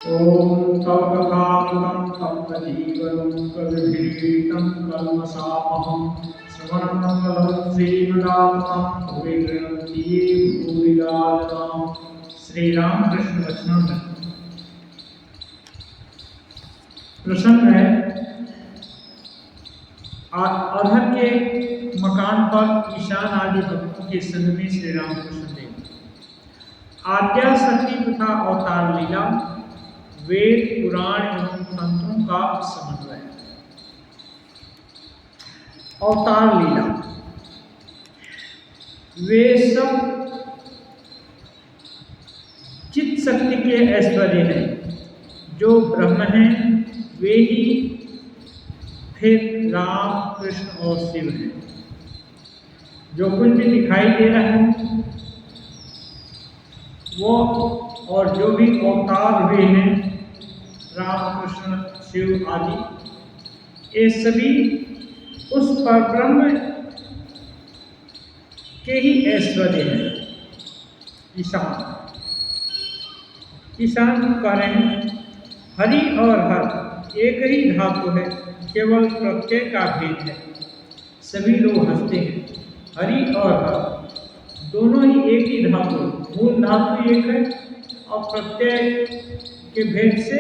ॐ तव कथामृतं तप्तजीवनं कविभिरीडितं कल्मषापहं श्रवणमङ्गलं श्रीमदात्मं भुवि गृह्णन्ति ये भूरिदा जनाः। श्री राम कृष्ण वचनों में प्रसंग है। अधर के मकान पर ईशान आदि भक्तों के संग में श्री रामकृष्ण देव आद्या शक्ति तथा अवतार लीला, वेद पुराण एवं तंत्रों का समन्वय। अवतार लीला वे सब चित्त शक्ति के ऐश्वर्य हैं। जो ब्रह्म हैं वे ही फिर राम कृष्ण और शिव हैं। जो कुछ भी दिखाई दे रहा है वो और जो भी अवतार हुए हैं राम कृष्ण शिव आदि, ये सभी उस परब्रह्म के ही ऐश्वर्य हैं। ईशान कह रहे हैं हरि और हर एक ही धातु है, केवल प्रत्यय का भेद है। सभी लोग हंसते हैं। हरि और हर दोनों ही एक ही धातु, मूल धातु एक है और प्रत्यय के भेद से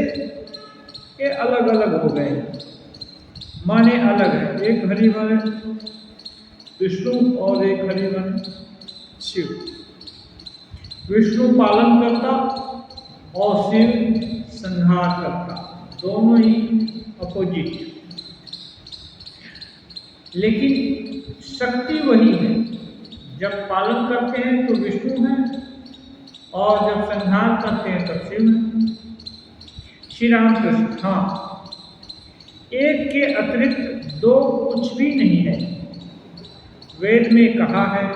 ये अलग अलग हो गए, माने अलग है। एक हरि माने विष्णु और एक हरि माने शिव। विष्णु पालन करता और शिव संहार करता, दोनों ही अपोजिट, लेकिन शक्ति वही है। जब पालन करते हैं तो विष्णु है और जब संहार करते हैं तो शिव है। श्री राम कृष्ण, हाँ, एक के अतिरिक्त दो कुछ भी नहीं है। वेद में कहा है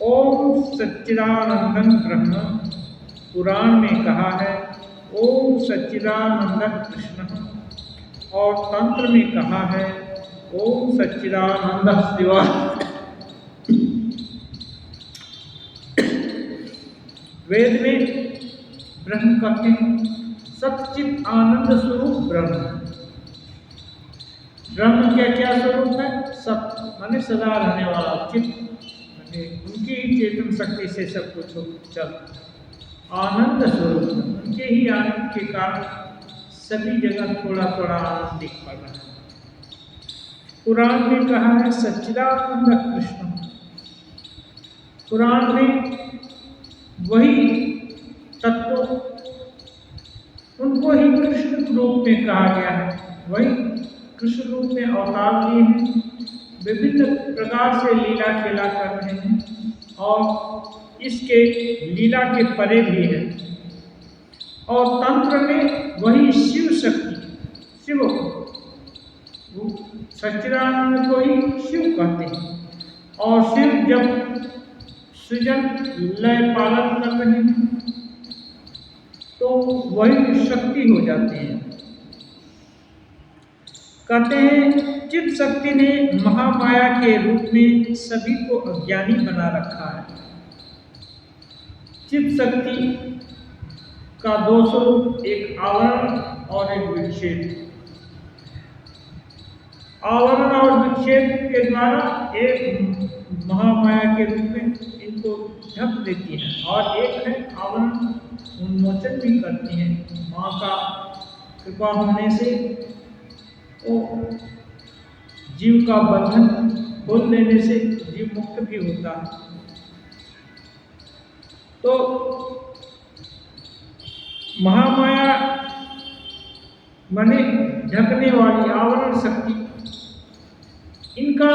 ओम सच्चिदानंदं ब्रह्म, पुराण में कहा है ओम सच्चिदानंदं कृष्ण, और तंत्र में कहा है ओम सच्चिदानंद शिवा। वेद में ब्रह्म कहते हैं सच्चित आनंद स्वरूप ब्रह्म। ब्रह्म क्या क्या स्वरूप है? सत माने सदा रहने वाला, चित्त माने उनकी ही चेतन शक्ति से सब कुछ चल, आनंद स्वरूप, उनके ही आनंद के कारण सभी जगह थोड़ा थोड़ा आनंद दिख पड़ रहा है। पुराण में कहा है सच्चिदानंद कृष्ण। पुराण में वही तत्व, उनको ही कृष्ण रूप में कहा गया है। वही कृष्ण रूप में अवतार लिए हैं, विभिन्न प्रकार से लीला खेला कर रहे हैं और इसके लीला के परे भी है। और तंत्र में वही शिव शक्ति, शिव सच्चिदानंद को ही शिव कहते हैं। और शिव जब सृजन लय पालन कर रहे हैं तो वही शक्ति हो जाते हैं। कहते हैं चित्त शक्ति ने महामाया के रूप में सभी को अज्ञानी बना रखा है। चित्त शक्ति का दो स्वरूप, एक आवरण और एक विक्षेप। आवरण और विक्षेप के द्वारा एक महामाया के रूप में इनको ढक देती है और एक है आवरण उन्मोचन भी करती हैं। माँ का कृपा होने से वो जीव का बंधन खोल देने से जीव मुक्त भी होता है। तो महामाया माने ढकने वाली आवरण शक्ति, इनका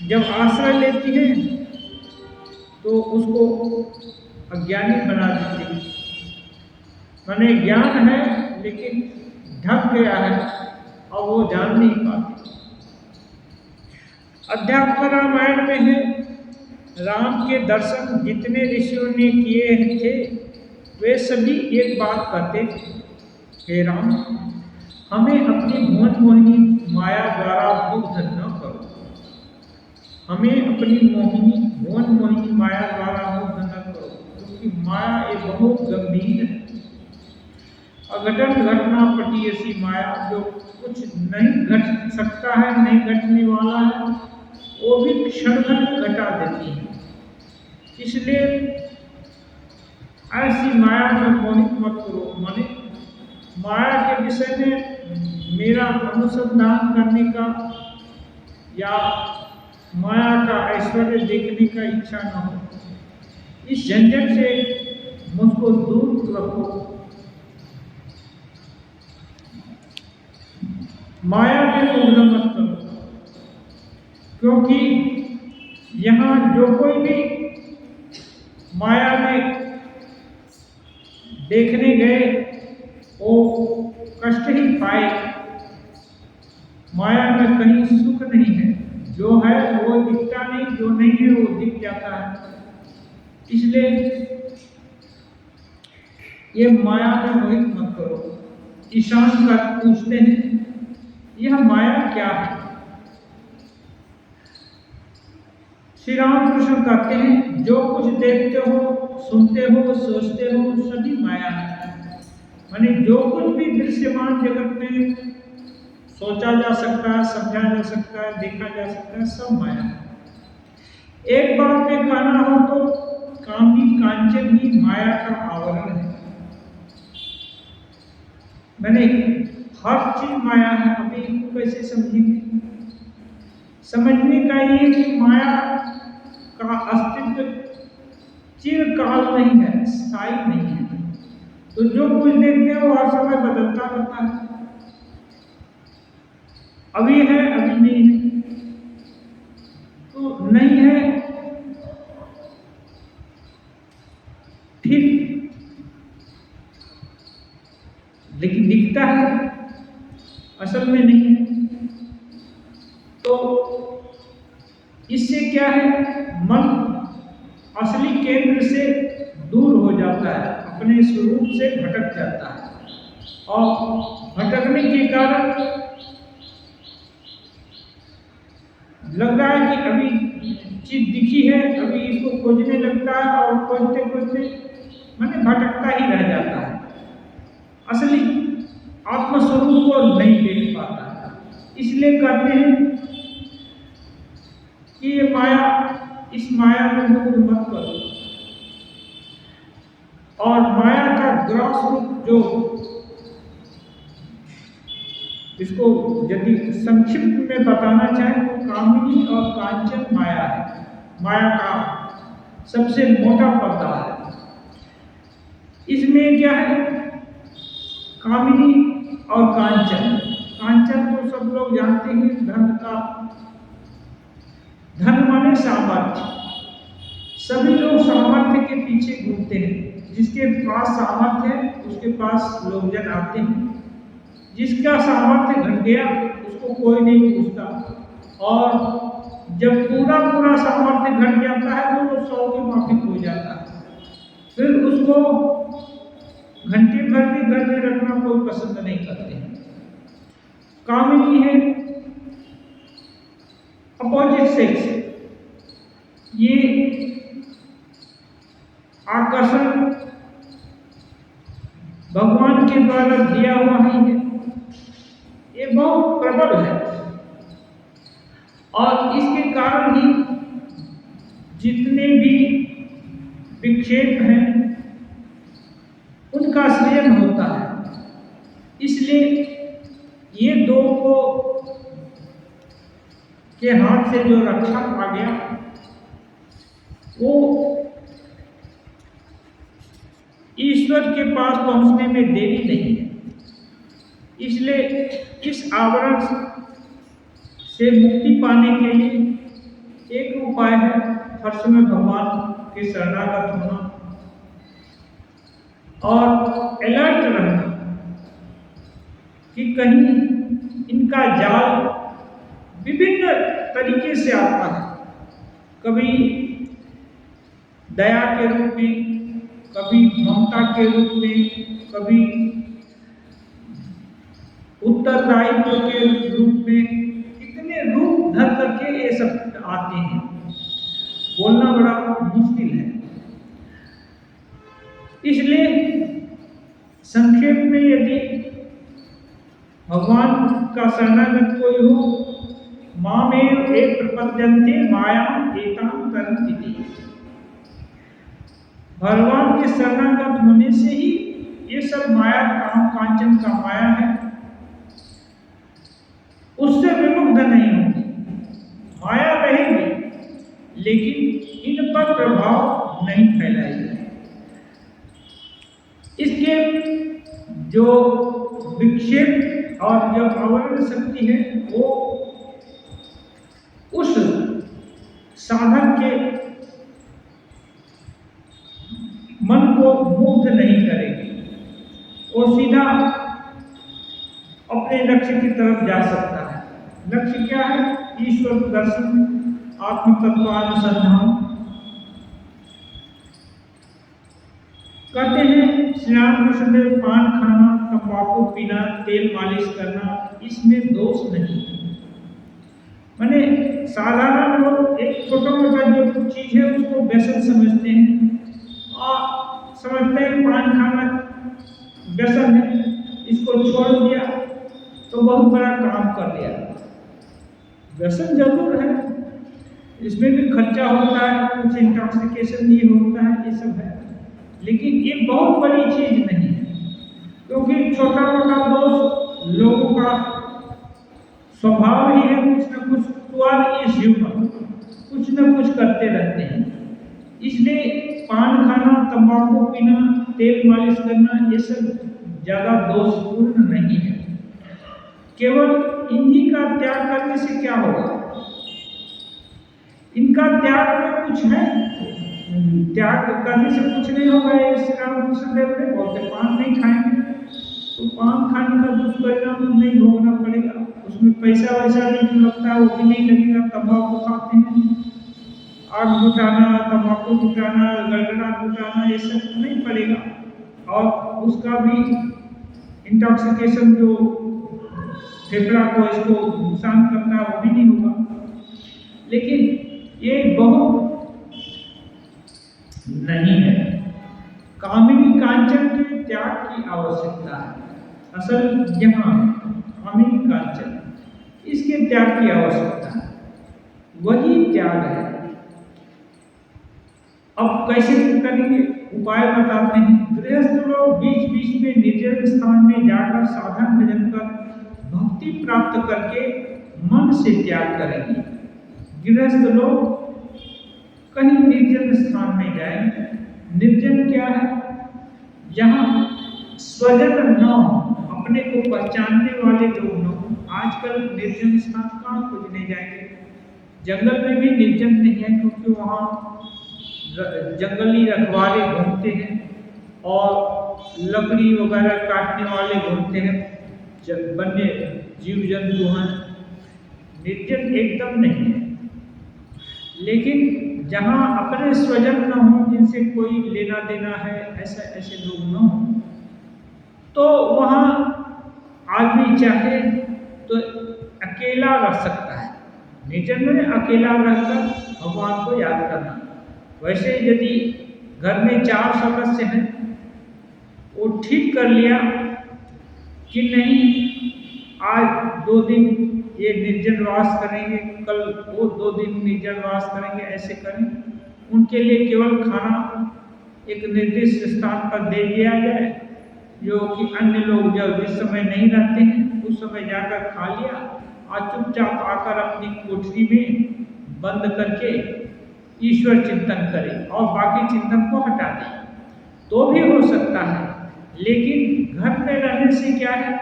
जब आश्रय लेती है तो उसको अज्ञानी बना देती है। माने ज्ञान है लेकिन ढक गया है और वो जान नहीं पाती। अध्यात्म रामायण में है राम के दर्शन जितने ऋषियों ने किए थे वे सभी एक बात कहते, हे राम, हमें अपनी भुवन मोहिनी माया द्वारा मुग्ध न करो। हमें अपनी भुवन मोहिनी माया द्वारा मुग्ध न करो, क्योंकि माया एक बहुत गंभीर है। अघटन घटना पटी ऐसी माया जो कुछ नहीं घट सकता है, नहीं घटने वाला है, वो भी क्षण भर घटा देती है। इसलिए ऐसी माया में मोहित मत करो। माने माया के विषय में मेरा अनुसंधान करने का या माया का ऐश्वर्य देखने का इच्छा न हो। इस झंझट से मुझको दूर रखो। माया में उलझ मत करो, क्योंकि यहाँ जो कोई भी माया में देखने गए वो कष्ट ही पाए। माया में कहीं सुख नहीं है, जो है वो दिखता नहीं, जो नहीं है वो दिख जाता है। इसलिए ये माया में मोहित मत करो। ईशान का पूछते हैं यह माया क्या है? श्री रामकृष्ण कहते हैं जो कुछ देखते हो, सुनते हो, सोचते हो, सभी माया है। माने जो कुछ भी दृश्यमान जगत में सोचा जा सकता है, समझा जा सकता है, देखा जा सकता है, सब माया है। एक बात में कहना हो तो कामी कांचन ही माया का आवरण है। मैंने हर चीज माया है। अभी इसको कैसे समझेंगे? समझने का ये कि माया का अस्तित्व चिरकाल नहीं है, स्थायी नहीं है। तो जो कुछ देखते हो हर समय बदलता रहता है। अभी है, अभी नहीं है। तो नहीं है ठीक, लेकिन दिखता है, असल में नहीं है। तो इससे क्या है, मन असली केंद्र से दूर हो जाता है, अपने स्वरूप से भटक जाता है। और भटकने के कारण लग रहा है कि अभी चीज दिखी है, अभी इसको खोजने लगता है और खोजते खोजते मैंने भटकता ही रह जाता है, असली आत्मस्वरूप को नहीं देख पाता। इसलिए कहते हैं कि ये माया, इस माया में मुक्त मत करो। और माया का ग्रॉस रूप जो, इसको यदि संक्षिप्त में बताना चाहे तो कामिनी और कांचन माया है। माया का सबसे मोटा पर्दा है। इसमें क्या है, कामिनी और कांचन। कांचन तो सब लोग जानते हैं, धन का, धन माने सामर्थ्य। सभी लोग सामर्थ्य के पीछे घूमते हैं। जिसके पास सामर्थ्य है उसके पास लोग जन आते हैं। जिसका सामर्थ्य घट गया उसको कोई नहीं पूछता, और जब पूरा पूरा सामर्थ्य घट जाता है तो वो 100 के माफिक हो जाता है। फिर उसको घंटे भर भी घर में रखना कोई पसंद नहीं करते हैं। कामिनी है अपोजिट सेक्स। ये आकर्षण भगवान के द्वारा दिया हुआ है, ये बहुत प्रबल है। और इसके कारण ही जितने भी विक्षेप हैं उनका सृजन होता है। इसलिए ये दो को के हाथ से जो रक्षा पा गया वो ईश्वर के पास पहुंचने में देरी नहीं है। इसलिए इस आवरण से मुक्ति पाने के लिए एक उपाय है हर समय भगवान के शरणागत होना और अलर्ट रहना कि कहीं इनका जाल विभिन्न तरीके से आता है। कभी दया के रूप में, कभी ममता के रूप में, कभी उत्तरदायित्व के रूप में, इतने रूप धर करके ये सब आते हैं। बोलना बड़ा मुश्किल है। इसलिए संक्षेप में यदि भगवान का शरणागत कोई हो, मामेव एक प्रपद्यन्ते मायाम एतां तरन्ति, भगवान के शरणागत होने से ही ये सब माया काम कांचन का माया है उससे विमुक्त नहीं होंगे। माया रहेगी लेकिन इन पर प्रभाव नहीं फैलाएगी। इसके जो विक्षेप और जो आवरण शक्ति है वो उस साधक के मन को मुक्त नहीं करेगी, वो सीधा अपने लक्ष्य की तरफ जा सकता है। लक्ष्य क्या है? ईश्वर दर्शन, आत्म तत्वानुसंधान। कहते हैं श्री रामकृष्ण देव, पान खाना, तंबाकू पीना, तेल मालिश करना, इसमें दोष नहीं है। माने साधारण लोग एक छोटा मोटा जो चीज है उसको व्यसन समझते हैं और समझते हैं पान खाना व्यसन है, इसको छोड़ दिया तो बहुत बड़ा काम कर लिया। व्यसन जरूर है, इसमें भी खर्चा होता है, कुछ इंटॉक्सिकेशन भी होता है, ये सब है, लेकिन ये बहुत बड़ी चीज नहीं है। क्योंकि छोटा मोटा दोष लोगों का स्वभाव ही है, कुछ न कुछ इस युग में कुछ न कुछ करते रहते हैं। इसलिए पान खाना, तंबाकू पीना, तेल मालिश करना, ये सब ज्यादा दोषपूर्ण नहीं है। केवल इन्हीं का त्याग करने से क्या होगा? इनका त्याग में कुछ है, त्याग करने से कुछ नहीं होगा। ये श्री रामकृष्ण देव ने बोलते पान नहीं खाएंगे तो पान खाने का दुष्परिणाम नहीं भोगना पड़ेगा, उसमें पैसा वैसा नहीं लगता है, वो भी नहीं लगेगा। तंबाकू खाते हैं, आग जुटाना, तंबाकू जुटाना, गड़गड़ा जुटाना, ये सब नहीं पड़ेगा और उसका भी इंटॉक्सिकेशन जो फेफड़ा को इसको नुकसान करता है वो भी नहीं होगा। लेकिन ये बहुत नहीं है। कामिनी कांचन के त्याग की आवश्यकता है। असल यहाँ कामिनी कांचन, इसके त्याग की आवश्यकता है, वही त्याग है। अब कैसे करेंगे? उपाय बताते हैं। गृहस्थ लोग बीच बीच में निर्जन स्थान में जाकर साधन भजन कर भक्ति प्राप्त करके मन से त्याग करेंगे। गृहस्थ लोग कहीं निर्जन स्थान में जाएंगे। निर्जन क्या है? जहाँ स्वजन न हो, अपने को पहचानने वाले लोग न हो। आजकल निर्जन स्थान कहाँ खोजने जाएंगे? जंगल में भी निर्जन नहीं है, क्योंकि वहाँ जंगली रखवाले घूमते हैं और लकड़ी वगैरह काटने वाले घूमते हैं, वन्य जीव जंतु हैं। निर्जन एकदम नहीं है। लेकिन जहाँ अपने स्वजन न हो, जिनसे कोई लेना देना है, ऐसे लोग न हो, तो वहाँ आदमी चाहे तो अकेला रह सकता है। निर्जन में अकेला रहकर भगवान को याद करना। वैसे यदि घर में 4 सदस्य हैं, वो ठीक कर लिया कि नहीं आज 2 दिन ये निर्जन वास करेंगे, कल वो 2 दिन निर्जन वास करेंगे, ऐसे करें। उनके लिए केवल खाना एक निर्दिष्ट स्थान पर दे दिया जाए, जो कि अन्य लोग जब जिस समय नहीं रहते हैं उस समय जाकर खा लिया और चुपचाप आकर अपनी कोठरी में बंद करके ईश्वर चिंतन करें और बाकी चिंतन को हटा दें, तो भी हो सकता है। लेकिन घर में रहने से क्या है?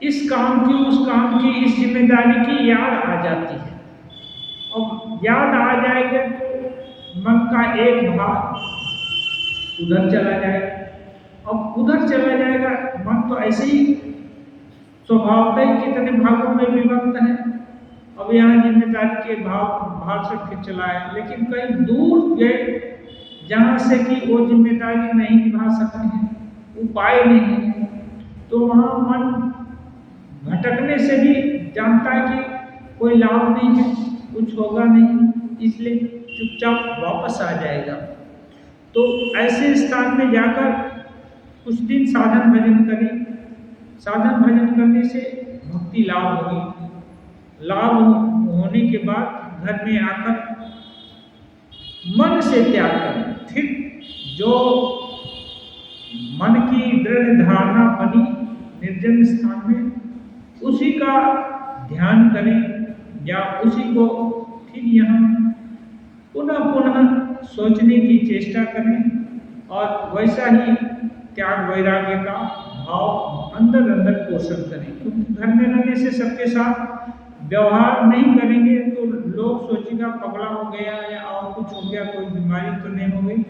इस काम की, उस काम की, इस जिम्मेदारी की याद आ जाती है। और याद आ जाएगा तो मन का एक भाग उधर चला जाएगा। अब उधर चला जाएगा, मन तो ऐसे ही स्वभावतः कितने भागों में विभक्त है। अब यहाँ जिम्मेदारी के भाव से फिर चलाए, लेकिन कहीं दूर गए जहाँ से कि वो जिम्मेदारी नहीं निभा सकते हैं, उपाय नहीं है, तो वहाँ मन भटकने से भी जानता है कि कोई लाभ नहीं है, कुछ होगा नहीं, इसलिए चुपचाप वापस आ जाएगा। तो ऐसे स्थान में जाकर कुछ दिन साधन भजन करें। साधन भजन करने से भक्ति लाभ होगी। लाभ होने के बाद घर में आकर मन से त्याग करें। फिर जो मन की दृढ़ धारणा बनी निर्जन स्थान में, उसी का ध्यान करें या उसी को फिर यहाँ पुनः पुनः सोचने की चेष्टा करें और वैसा ही त्याग वैराग्य का भाव अंदर अंदर पोषण करें। क्योंकि घर में रहने से सबके साथ व्यवहार नहीं करेंगे तो लोग सोचेगा पगला हो गया या और कुछ हो गया, कोई बीमारी तो नहीं हो गई।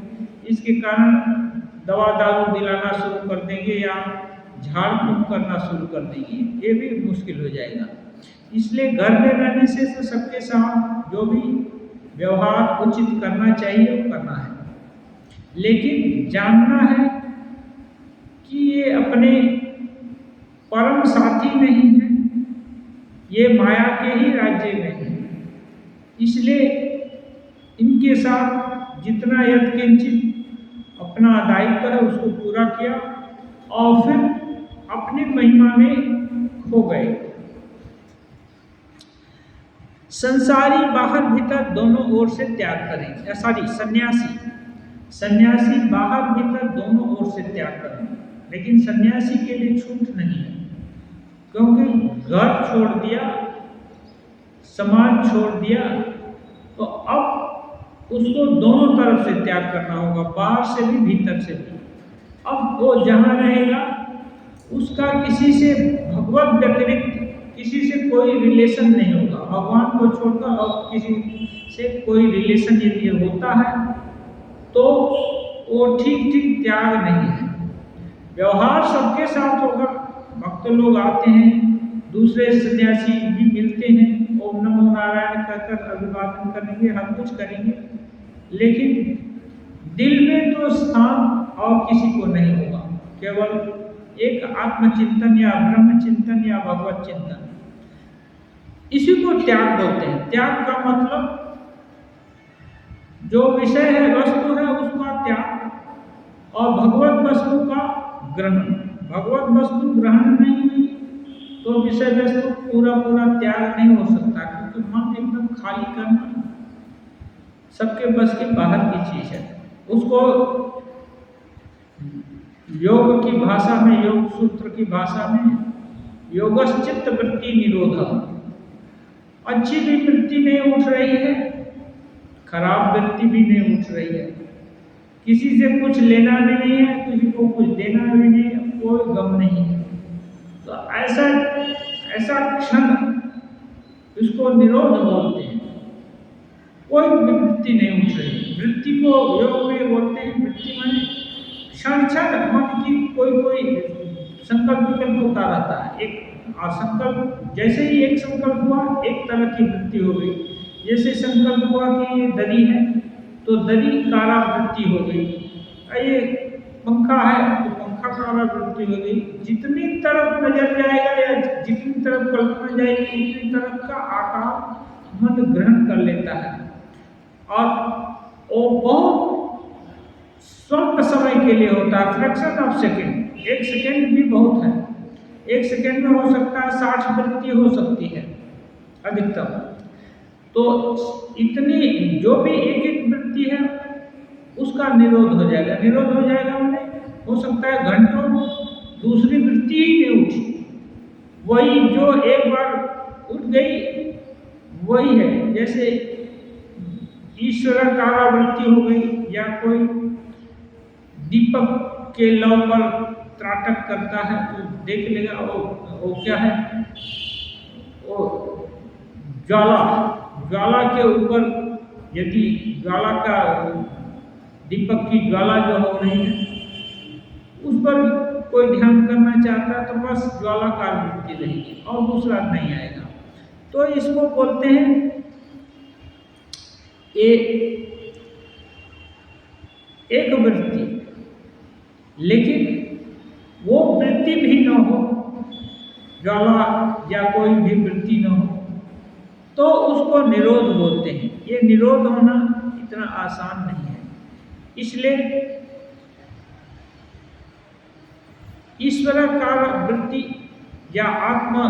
इसके कारण दवा दारू दिलाना शुरू कर देंगे या झाड़ फूंक करना शुरू कर देंगे, ये भी मुश्किल हो जाएगा। इसलिए घर में रहने से तो सबके साथ जो भी व्यवहार उचित करना चाहिए वो करना है, लेकिन जानना है कि ये अपने परम साथी नहीं है, ये माया के ही राज्य में है। इसलिए इनके साथ जितना यत्किंचित अपना दायित्व है उसको पूरा किया और फिर अपनी महिमा में खो गए। संसारी बाहर भीतर दोनों ओर से त्याग करें। सन्यासी बाहर भीतर दोनों ओर से त्याग करें, लेकिन सन्यासी के लिए छूट नहीं है, क्योंकि घर छोड़ दिया, समाज छोड़ दिया, तो अब उसको दोनों तरफ से त्याग करना होगा, बाहर से भी भीतर से भी। अब वो जहाँ रहेगा उसका किसी से भगवत व्यतिरिक्त किसी से कोई रिलेशन नहीं होगा। भगवान को छोड़कर और किसी से कोई रिलेशन यदि होता है तो वो ठीक ठीक त्याग नहीं है। व्यवहार सबके साथ होगा, भक्त लोग आते हैं, दूसरे सन्यासी भी मिलते हैं, ओम नमो नारायण कहकर अभिवादन करेंगे, हम कुछ करेंगे, लेकिन दिल में तो स्थान और किसी को नहीं होगा। केवल एक आत्मचिंतन या ब्रह्म चिंतन या भगवत चिंतन, इसी को त्याग बोलते हैं। त्याग का मतलब जो विषय है, वस्तु है, उसका त्याग और भगवत वस्तु का ग्रहण। भगवत वस्तु ग्रहण नहीं हुई तो विषय वस्तु पूरा पूरा त्याग नहीं हो सकता, क्योंकि मन एकदम खाली करना सबके बस के बाहर की चीज है। उसको योग की भाषा में, योग सूत्र की भाषा में योगश्चित्त वृत्ति निरोध। अच्छी भी वृत्ति नहीं उठ रही है, खराब वृत्ति भी नहीं उठ रही है, किसी से कुछ लेना भी नहीं है, किसी को कुछ देना भी नहीं है, कोई गम नहीं है, तो ऐसा क्षण इसको निरोध बोलते हैं। कोई वृत्ति नहीं उठ रही। वृत्ति को योग में बोलते हैं, वृत्ति माने क्षण क्षण मन की कोई संकल्प विकल्प होता रहता है। एक संकल्प, जैसे ही एक संकल्प हुआ एक तरह की वृत्ति हो गई। जैसे संकल्प हुआ कि ये दरी है तो दरी कारा वृत्ति हो गई, ये पंखा है तो पंखा कारा वृत्ति हो गई। जितनी तरफ नजर जाएगा या जितनी तरफ कल्पना जाएगी उतनी तरफ का आकार मन ग्रहण कर लेता है, और वो बहुत स्वल्प समय के लिए होता है, फ्रैक्शन ऑफ सेकेंड। एक सेकेंड भी बहुत है, एक सेकेंड में हो सकता है 60 वृत्ति हो सकती है अधिकतम। तो इतनी जो भी एक एक वृत्ति है उसका निरोध हो जाएगा। निरोध हो जाएगा मैंने हो सकता है घंटों दूसरी वृत्ति ही नहीं उठी, वही जो एक बार उठ गई वही है। जैसे ईश्वर कारावृत्ति हो गई, या कोई दीपक के लौ पर त्राटक करता है तो देख लेगा वो क्या है, वो ज्वाला के ऊपर यदि ज्वाला का दीपक की ज्वाला जो हो रही है उस पर कोई ध्यान करना चाहता है तो बस ज्वालाकार वृत्ति रहेगी और दूसरा नहीं आएगा। तो इसको बोलते हैं एक वृत्ति। लेकिन वो वृत्ति भी न हो, ज्वाला या कोई भी वृत्ति न हो, तो उसको निरोध बोलते हैं। ये निरोध होना इतना आसान नहीं है। इसलिए ईश्वराकार वृत्ति या आत्मा,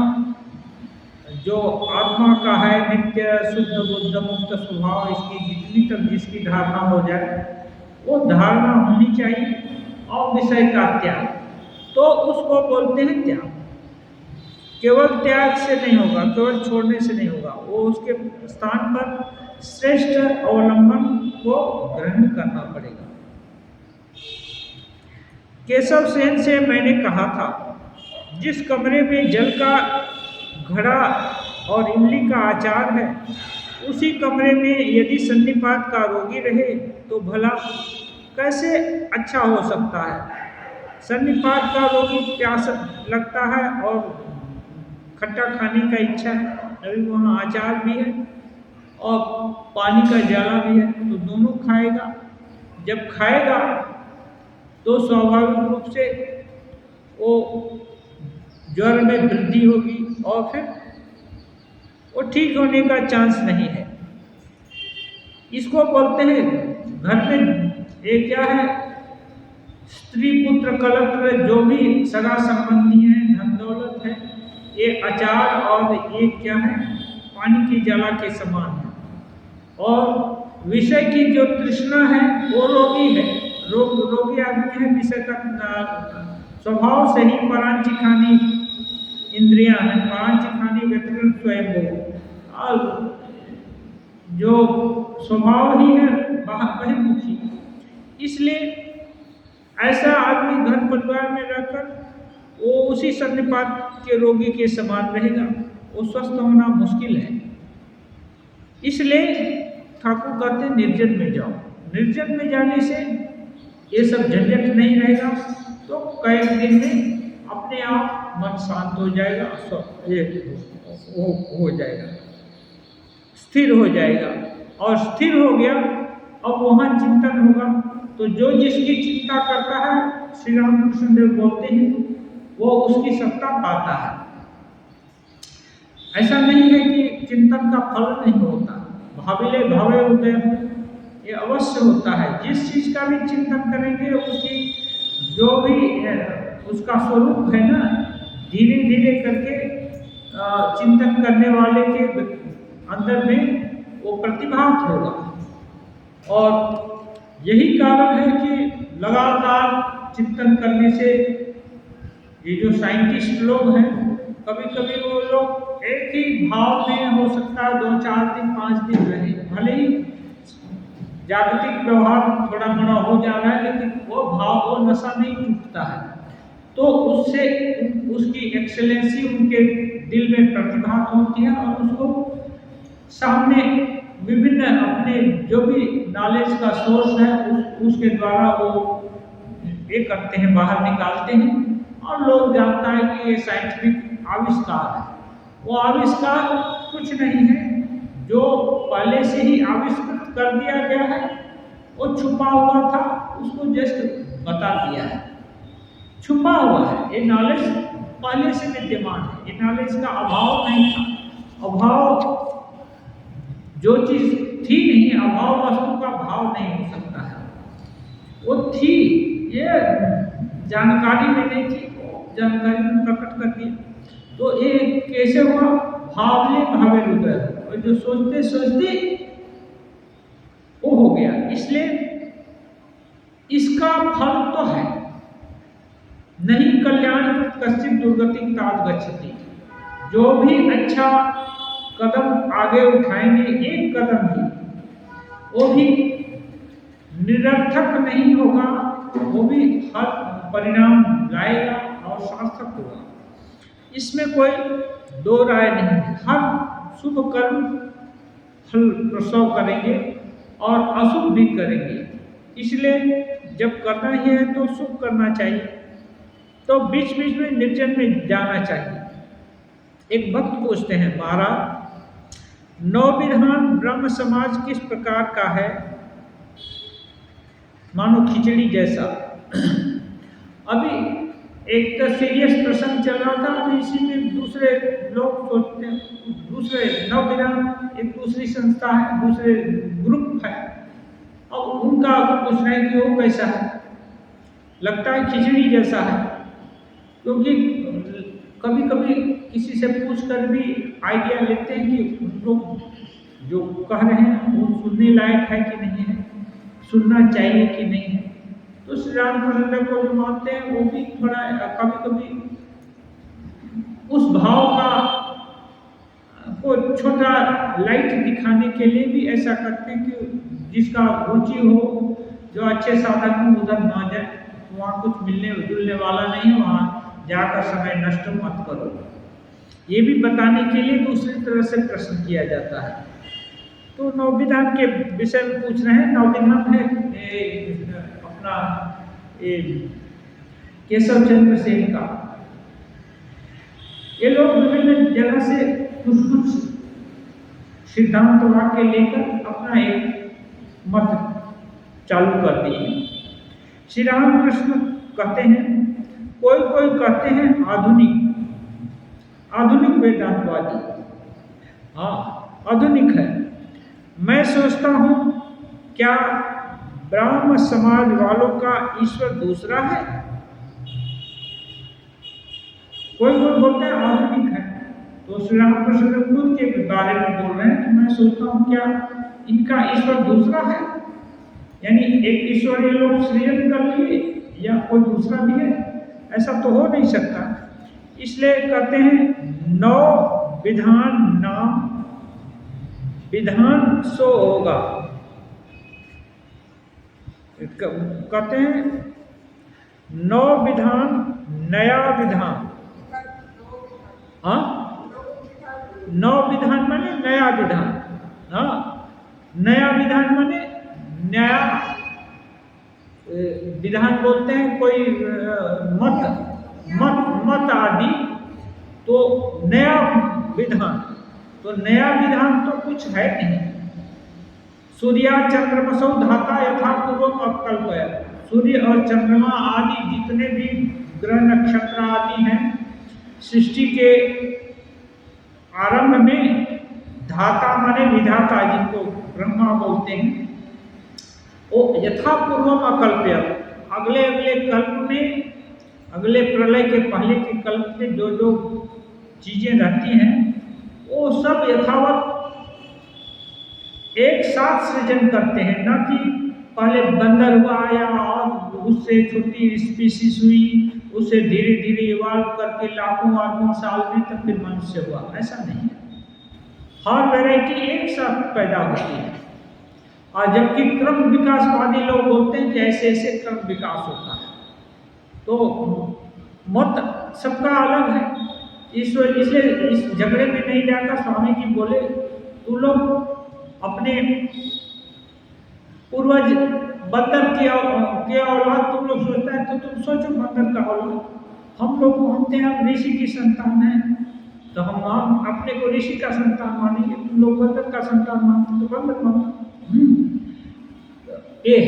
जो आत्मा का है नित्य शुद्ध बुद्ध मुक्त स्वभाव, इसकी जितनी तक जिसकी धारणा हो जाए वो धारणा होनी चाहिए, और विषय का त्याग, तो उसको बोलते हैं त्याग। केवल त्याग से नहीं होगा, केवल छोड़ने से नहीं होगा, वो उसके स्थान पर श्रेष्ठ अवलंबन को ग्रहण करना पड़ेगा। केशव सेन से मैंने कहा था, जिस कमरे में जल का घड़ा और इमली का अचार है, उसी कमरे में यदि सन्निपात का रोगी रहे तो भला कैसे अच्छा हो सकता है। सन्निपात का रोगी प्यास लगता है और खट्टा खाने का इच्छा है, अभी वहाँ अचार भी है और पानी का ज्वाला भी है, तो दोनों खाएगा। जब खाएगा तो स्वाभाविक रूप से वो ज्वर में वृद्धि होगी और फिर वो ठीक होने का चांस नहीं है। इसको बोलते हैं, घर में ये क्या है, स्त्री पुत्र कलत्र जो भी सगा संबंधी है, धन दौलत है, ये अचार और ये क्या है, पानी की ज्वाला के समान है। और विषय की जो तृष्णा है वो रोगी है, रोगी आदमी है, विषय का स्वभाव से ही परांची खानी इंद्रियां हैं, परांची खानी व्यतिरिक्त स्वयं और जो स्वभाव ही है बहिर्मुखी। इसलिए ऐसा आदमी घर परिवार में रहकर वो उसी सन्निपात के रोगी के समान रहेगा, वो स्वस्थ होना मुश्किल है। इसलिए ठाकुर कहते हैं निर्जन में जाओ। निर्जन में जाने से ये सब झंझट नहीं रहेगा, तो कई दिन में अपने आप मन शांत हो जाएगा, ये हो जाएगा, स्थिर हो जाएगा। और स्थिर हो गया, अब वहाँ चिंतन होगा, तो जो जिसकी चिंता करता है, श्री रामकृष्ण देव बोलते हैं, वो उसकी सत्ता पाता है। ऐसा नहीं है कि चिंतन का फल नहीं होता, भाविले भावे उदय ये अवश्य होता है। जिस चीज का भी चिंतन करेंगे उसकी जो भी उसका स्वरूप है ना, धीरे धीरे करके चिंतन करने वाले के अंदर में वो प्रतिभात होगा। और यही कारण है कि लगातार चिंतन करने से ये जो साइंटिस्ट लोग हैं, कभी कभी वो लोग एक ही भाव में हो सकता है 2-4 दिन 5 दिन रहे, भले ही जागतिक व्यवहार थोड़ा बड़ा हो जा रहा है, लेकिन वो भाव वो नशा नहीं टूटता है। तो उससे उसकी एक्सेलेंसी उनके दिल में प्रतिभात होती है और उसको सामने विभिन्न अपने जो भी नॉलेज का सोर्स है उसके द्वारा वो ये करते हैं, बाहर निकालते हैं, और लोग जानता है कि ये साइंटिफिक आविष्कार है। वो आविष्कार कुछ नहीं है, जो पहले से ही आविष्कृत कर दिया गया है, वो छुपा हुआ था, उसको जस्ट बता दिया है। छुपा हुआ है, ये नॉलेज पहले से विद्यमान है, ये नॉलेज का अभाव नहीं था। अभाव जो चीज थी नहीं, अभाव वस्तु का भाव नहीं हो सकता है, वो थी, ये जानकारी में नहीं थी, जानकारी में प्रकट कर दिया। तो ये कैसे हुआ, भावले भावे हृदय, और जो सोचते सोचते वो हो गया। इसलिए इसका फल तो है नहीं, कल्याण कश्चित दुर्गति तात गच्छति। जो भी अच्छा कदम आगे उठाएंगे, एक कदम ही, वो भी निरर्थक नहीं होगा, वो भी हर परिणाम लाएगा और सार्थक होगा। इसमें कोई दो राय नहीं है। हर शुभ कर्म फल प्रसव करेंगे और अशुभ भी करेंगे, इसलिए जब करना ही है तो शुभ करना चाहिए, तो बीच बीच में निर्जन में जाना चाहिए। एक भक्त पूछते हैं, महाराज नवविधान ब्रह्म समाज किस प्रकार का है, मानो खिचड़ी जैसा। अभी एक तो सीरियस प्रसंग चल रहा था, अभी इसी में दूसरे लोग सोचते हैं, दूसरे नवविधान एक दूसरी संस्था है, दूसरे ग्रुप है, अब उनका पूछ रहे हैं कि वो कैसा है, लगता है खिचड़ी जैसा है, क्योंकि कभी कभी किसी से पूछ कर भी आइडिया लेते हैं कि उन लोग जो कह रहे हैं वो सुनने लायक है कि नहीं है, सुनना चाहिए कि नहीं है। तो श्री रामकृष्ण को जो मानते हैं वो भी थोड़ा कभी कभी उस भाव का को छोटा लाइट दिखाने के लिए भी ऐसा करते हैं कि जिसका रुचि हो, जो अच्छे साधन हो उधर ना जाए, वहाँ कुछ मिलने जुलने वाला नहीं है, वहाँ जाकर समय नष्ट मत करो। ये भी बताने के लिए दूसरी तरह से प्रश्न किया जाता है। तो नवविधान के विषय में पूछ रहे हैं। नवविधान है अपना केशव चंद्र सेन का। ये लोग विभिन्न जगह से कुछ कुछ सिद्धांत वाक्य लेकर अपना एक मत चालू कर दिए। श्री रामकृष्ण कहते हैं, कोई कोई कहते हैं आधुनिक वेदांतवादी, हाँ आधुनिक है। मैं सोचता हूँ क्या ब्राह्म समाज वालों का ईश्वर दूसरा है? कोई कोई बोलते हैं आधुनिक है। तो श्री रामकृष्ण खुद के बारे में बोल रहे हैं कि मैं सोचता हूँ क्या इनका ईश्वर दूसरा है, यानी एक ईश्वर ये लोग सृजन कर लिए या कोई दूसरा भी है, ऐसा तो हो नहीं सकता। इसलिए कहते हैं नौ विधान नाम विधान सो होगा। कहते हैं नौ विधान नया विधान, हाँ नौ विधान माने नया विधान, हाँ नया विधान माने नया विधान बोलते हैं कोई मत आदि, तो नया विधान, तो नया विधान तो कुछ है नहीं। सूर्या चंद्रमसौ धाता यथा पूर्वम अकल्पय। सूर्य और चंद्रमा आदि जितने भी ग्रह नक्षत्र आदि हैं, सृष्टि के आरंभ में धाता माने विधाता, जिनको ब्रह्मा बोलते हैं, वो यथा पूर्वम अकल्प्य, अगले अगले कल्प में, अगले प्रलय के पहले के कल्प में जो जो चीजें रहती हैं वो सब यथावत एक साथ सृजन करते हैं, न कि पहले बंदर हुआ या और उससे छोटी स्पीशीज हुई, उससे धीरे धीरे इवॉल्व करके लाखों अरबों साल में तब फिर मनुष्य हुआ, ऐसा नहीं है। हर वैरायटी एक साथ पैदा होती है। और जबकि क्रम विकासवादी लोग बोलते हैं कि ऐसे ऐसे क्रम विकास होता है, तो मत सबका अलग है। ईश्वर इसलिए इस झगड़े में नहीं जाकर स्वामी जी बोले, तू लोग अपने पूर्वज बंदर के औलाद तुम लोग सोचता है तो तुम सोचो बंदर का औलाद, हम लोग मानते हैं हम ऋषि की संतान है, तो हम अपने को ऋषि का संतान मानेंगे। तुम लोग बंदर का संतान मानते तो बंदर मानते। ये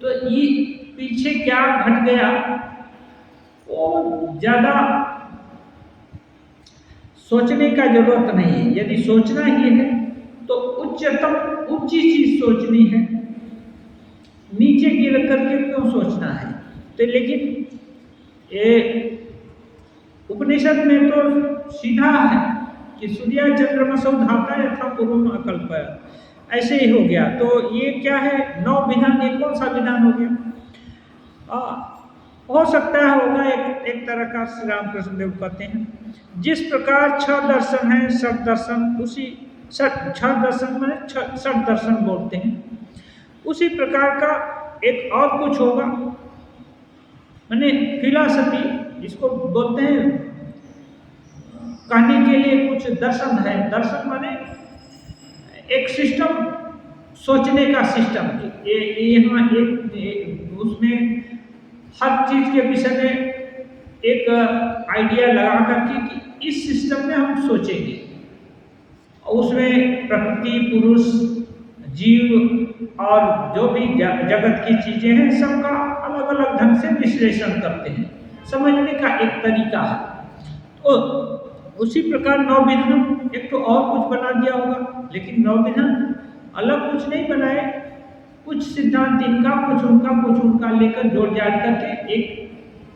तो ये पीछे क्या घट गया वो ज्यादा सोचने का जरूरत नहीं है। यदि सोचना ही है तो उच्चतम ऊंची चीज सोचनी है, नीचे गिर करके क्यों सोचना है। तो लेकिन ये उपनिषद में तो सीधा है कि सूर्य चंद्रमसौ धाता यथा पूर्वम अकल्पय, ऐसे ही हो गया। तो ये क्या है, नौ विधान, ये कौन सा विधान हो गया? हो सकता है होगा एक तरह का। श्री रामकृष्ण देव कहते हैं जिस प्रकार छह दर्शन है, सब दर्शन उसी छह दर्शन में षट दर्शन बोलते हैं, उसी प्रकार का एक और कुछ होगा, माने फिलॉसफी जिसको बोलते हैं, कहने के लिए कुछ दर्शन है। दर्शन माने एक सिस्टम, सोचने का सिस्टम। यहाँ एक उसमें हर चीज के विषय में एक आइडिया लगा करके कि इस सिस्टम में हम सोचेंगे, उसमें प्रकृति, पुरुष, जीव और जो भी जगत की चीजें हैं सबका अलग अलग ढंग से विश्लेषण करते हैं, समझने का एक तरीका है। तो उसी प्रकार नौ विधान एक तो और कुछ बना दिया होगा, लेकिन नौ विधान अलग कुछ नहीं बनाए, कुछ सिद्धांत इनका, कुछ उनका लेकर जोड़ जाड़ करके एक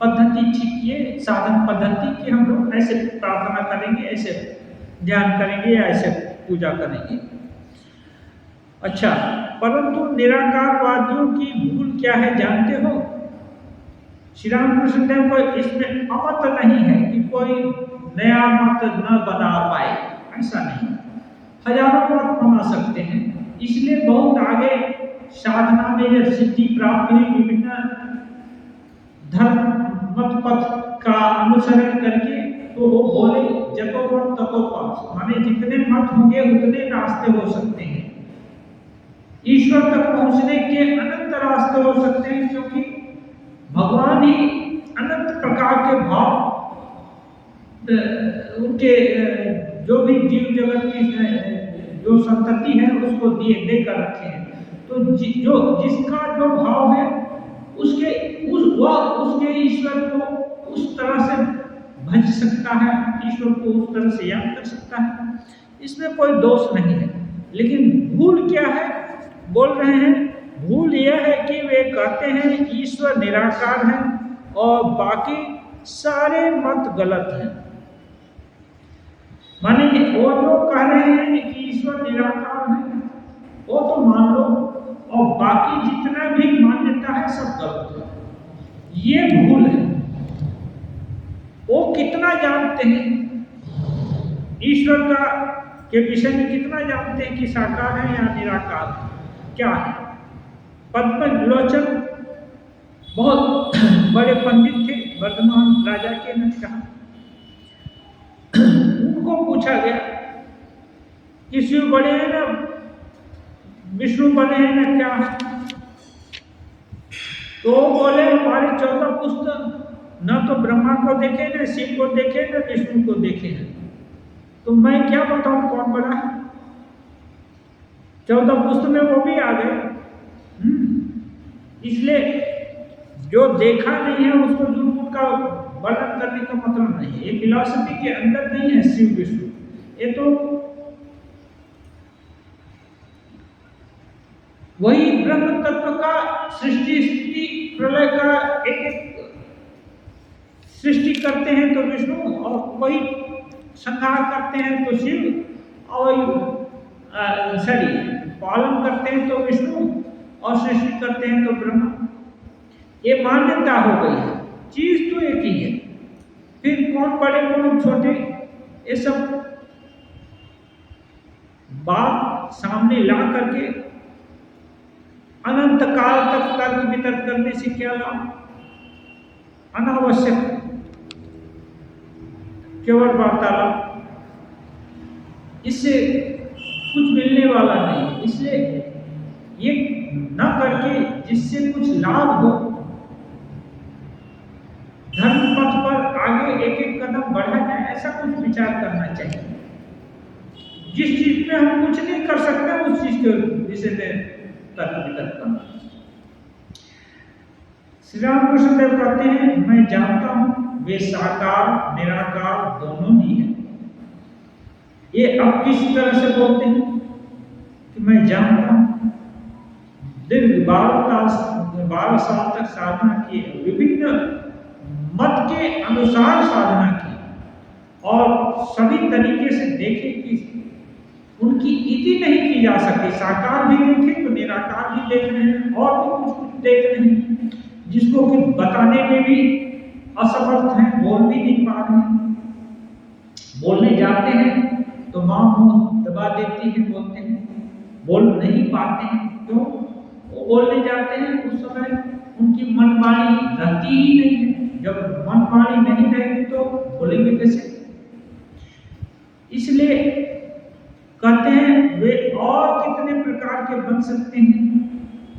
पद्धति ठीक किए, साधन पद्धति कि हम लोग ऐसे प्रार्थना करेंगे, ऐसे ध्यान करेंगे या ऐसे पूजा करेंगे। अच्छा, परंतु निराकारवादियों की भूल क्या है जानते हो? श्री रामकृष्ण देव को इसमें अमत नहीं है कि कोई नया मत न बना पाए, ऐसा नहीं। हजारों मत बना सकते हैं, इसलिए बहुत आगे साधना में जब सिद्धि प्राप्त हुई, विभिन्न धर्म मत पथ का अनुसरण करके, तो वो बोले जतो मत ततो पथ, माने जितने मत होंगे उतने रास्ते हो सकते हैं। ईश्वर तक पहुंचने के अनंत रास्ते हो सकते हैं, क्योंकि भगवान ही अनंत प्रकार के भाव उनके जो भी जीव जगत की जो संतति है उसको देकर रखे हैं। तो जो जिसका जो भाव है उसके उसके ईश्वर को उस तरह से भज सकता है, ईश्वर को उस तरह से याद कर सकता है, इसमें कोई दोष नहीं है। लेकिन भूल क्या है बोल रहे हैं? भूल यह है कि वे कहते हैं ईश्वर निराकार है और बाकी सारे मत गलत हैं। माने वो जो कह रहे हैं कि ईश्वर निराकार है वो तो मान लो, और बाकी जितना भी मान्यता है सब गलत है, ये भूल है। वो कितना जानते हैं ईश्वर का के विषय में, कितना जानते हैं कि साकार है या निराकार है, क्या है? पद्मलोचन बहुत बड़े पंडित थे, वर्धमान राजा के ने कहा, उनको पूछा गया कि शिव बड़े हैं ना, विष्णु बड़े हैं ना, क्या है? तो बोले हमारे 14 पुस्तक न तो ब्रह्मा को देखे, न शिव को देखे, न विष्णु को देखे हैं, तो मैं क्या बताऊं कौन बड़ा है? 14 पुस्तक में वो भी आ गए। इसलिए जो देखा नहीं है उसको झूठ का वर्णन करने का मतलब नहीं है। ये फिलॉसफी के अंदर नहीं है शिव विष्णु, ये तो वही ब्रह्म तत्व का सृष्टि स्थिति प्रलय का एक सृष्टि करते हैं तो विष्णु, और वही संहार करते हैं तो शिव, और पालन करते हैं तो विष्णु, और सृष्टि करते हैं तो ब्रह्मा। ये मान्यता हो गई है, चीज तो एक ही है। फिर कौन बड़े कौन छोटे, ये सब बात सामने ला करके अनंत काल तक तर्क वितर्क करने से क्या लाभ? अनावश्यक केवल वार्तालाप, इससे कुछ मिलने वाला नहीं। इसलिए ये न करके जिससे कुछ लाभ हो, धर्म पथ पर आगे एक एक कदम बढ़ा जाए, ऐसा कुछ विचार करना चाहिए। जिस चीज में हम कुछ नहीं कर सकते उस चीज के विषय में तर्क वितर्क करना। श्री रामकृष्ण देव कहते हैं मैं जानता हूं वे साकार निराकार दोनों ही हैं। ये अब किस तरह से बोलते हैं कि मैं जानता हूं, दीर्घ 12 साल तक साधना की, विभिन्न मत के अनुसार साधना की, और सभी तरीके से देखे कि उनकी इति नहीं की जा सकती। साकार भी देखे तो निराकार भी देख रहे हैं, और भी कुछ देख रहे हैं जिसको कि बताने में भी असमर्थ हैं, बोल भी नहीं पा रहे हैं। बोलने जाते हैं तो माँ मुंह दबा देती है, बोलते हैं, बोल नहीं पाते हैं। क्यों? वो बोलने जाते हैं उस समय उनकी मनमानी रहती ही नहीं है। जब मनमानी नहीं रहेगी तो बोलेंगे कैसे? इसलिए कहते हैं वे और कितने प्रकार के बन सकते हैं,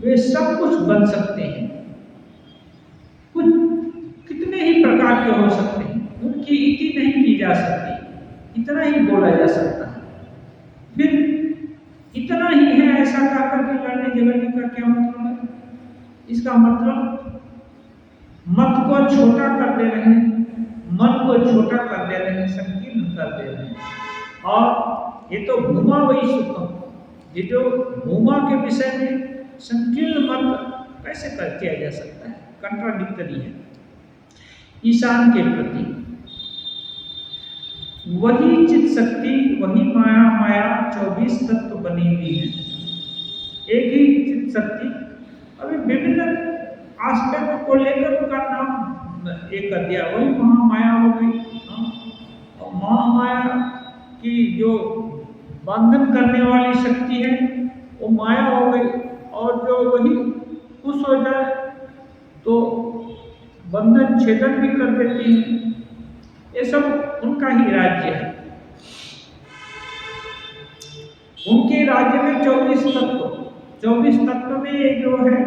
वे सब कुछ बन सकते हैं, कुछ कितने ही प्रकार के हो सकते हैं, उनकी इति नहीं की जा सकती, इतना ही बोला जा सकता है। फिर इतना ही है ऐसा कहकर के लड़ने झगड़ने का क्या मतलब है? इसका मतलब मत को छोटा कर दे रहे हैं, मन को छोटा कर दे रहे हैं, संकीर्ण कर दे रहे हैं। और ये तो भूमा वही सुखम, ये जो भूमा के विषय में संकीर्ण मत कैसे कर किया जा सकता है, कंट्राडिक्टरी है। ईशान के प्रति वही चित शक्ति, वही माया, माया 24 तत्व बनी हुई है, एक ही चित शक्ति। अभी विभिन्न एस्पेक्ट को लेकर उसका नाम एक कर दिया, वही महामाया हो गई। और महामाया की जो बंधन करने वाली शक्ति है वो माया हो गई, और जो वही खुश हो जाए तो बंधन छेदन भी कर देती है। ये सब उनका ही राज्य है। उनके राज्य में 24 तत्व में ये जो है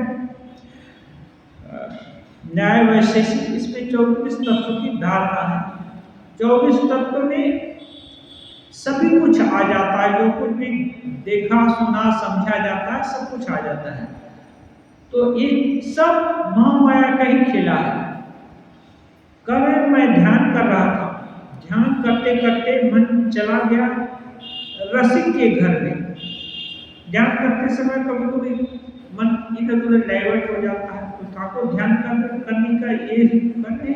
न्याय वैशेषिक, इसमें 24 तत्व की धारणा है। 24 तत्व में सभी कुछ आ जाता है, जो कुछ भी देखा सुना समझा जाता है सब कुछ आ जाता है। तो ये सब महामाया का ही खेला है। कल मैं ध्यान कर रहा था, ध्यान करते करते मन चला गया रसिक के घर में। ध्यान करते समय कभी कभी मन इधर उधर डाइवर्ट हो जाता है, तो ठाकुर ध्यान करने का ये करने,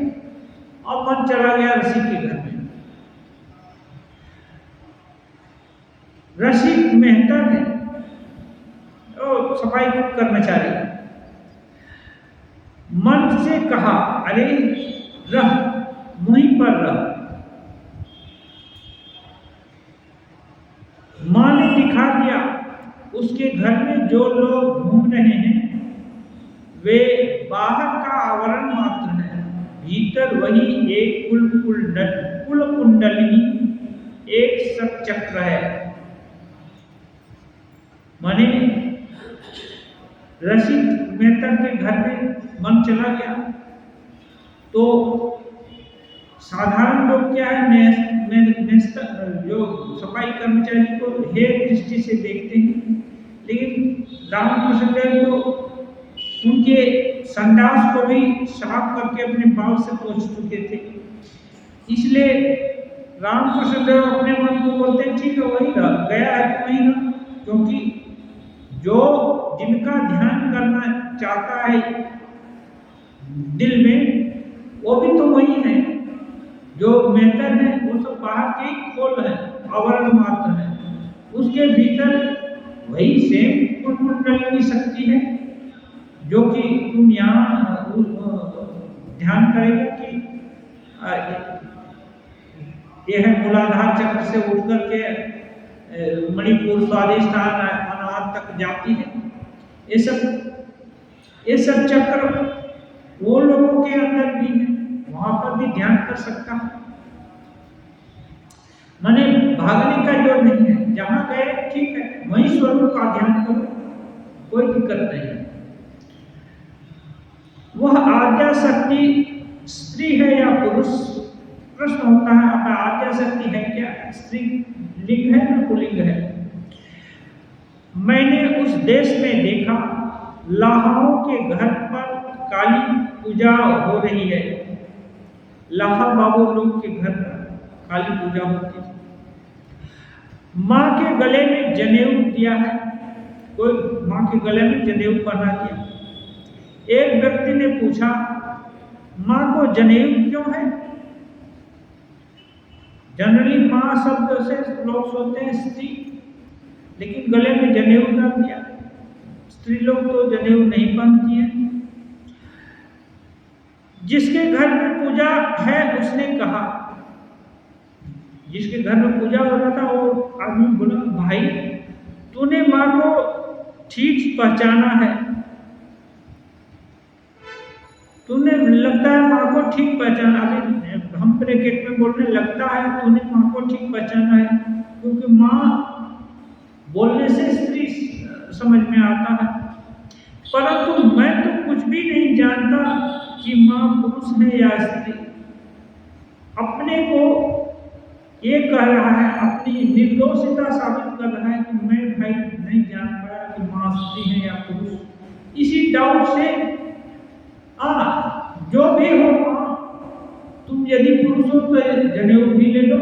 और मन चला गया रसिक के घर में। रसिक मेहतर है, सफाई कर्मचारी, मन से कहा अरे रह, वहीं पर रह। माँ ने दिखा दिया उसके घर में जो लोग घूम रहे हैं वे बाहर का आवरण मात्र है, भीतर वही एक कुल कुंडलिनी, एक सचक्र है। माने रसिक मेहतर के घर में मन चला गया तो साधारण लोग क्या है, जो सफाई कर्मचारी को हेय दृष्टि से देखते हैं, लेकिन रामकृष्ण देव तो उनके संडास को भी साफ करके अपने बाल से पोंछ चुके थे। इसलिए रामकृष्ण देव अपने मन को बोलते हैं ठीक है वही रह गया है तो वही रह, क्योंकि जो जिनका ध्यान करना चाहता है दिल में वो भी तो वही है। जो मेहतर है वो सब बाहर के खोल है, आवरण मात्र है, उसके भीतर वही सेम कुंडलिनी शक्ति है जो कि तुम यहाँ ध्यान करेगा कि यह मूलाधार चक्र से उठकर के मणिपुर स्वादिष्ठान अनाहत तक जाती है। ये सब चक्र वो लोगों के अंदर भी है, वहां पर भी ध्यान कर सकता है। माने भागने का जो नहीं है, जहां गए ठीक है वही स्वरूप का ध्यान करो, कोई दिक्कत नहीं है। वह आद्या शक्ति स्त्री है या पुरुष, प्रश्न होता है। अब आद्या शक्ति है क्या, स्त्री लिंग है या पुल्लिंग है? मैंने उस देश में देखा लाहाओं के घर पर काली पूजा हो रही है। लाहा बाबू लोग के घर पर काली पूजा होती थी। माँ के गले में जनेऊ दिया है, कोई माँ के गले में जनेऊ पहना दिया। एक व्यक्ति ने पूछा माँ को जनेऊ क्यों है? जनरली माँ शब्द से लोग सोचते हैं स्त्री, लेकिन गले में जनेऊ डाल दिया। स्त्री लोग तो जनेऊ नहीं पहनती हैं। जिसके घर में पूजा है उसने कहा, जिसके घर में पूजा हो रहा था वो आदमी बोला भाई तूने माँ को ठीक पहचाना है, तूने लगता है माँ को ठीक पहचाना। अभी हम ब्रैकेट में बोलने लगता है तूने माँ को ठीक पहचाना है, क्योंकि माँ बोलने से स्त्री समझ में आता है। परंतु मैं तो कुछ भी नहीं जानता कि माँ पुरुष है या स्त्री। अपने को ये कह रहा है, अपनी निर्दोषिता साबित कर रहा है कि मैं भाई नहीं जान पाया कि माँ स्त्री है या पुरुष। इसी डाउट से जो भी हो माँ, तुम यदि पुरुष हो तो जनेऊ भी ले लो,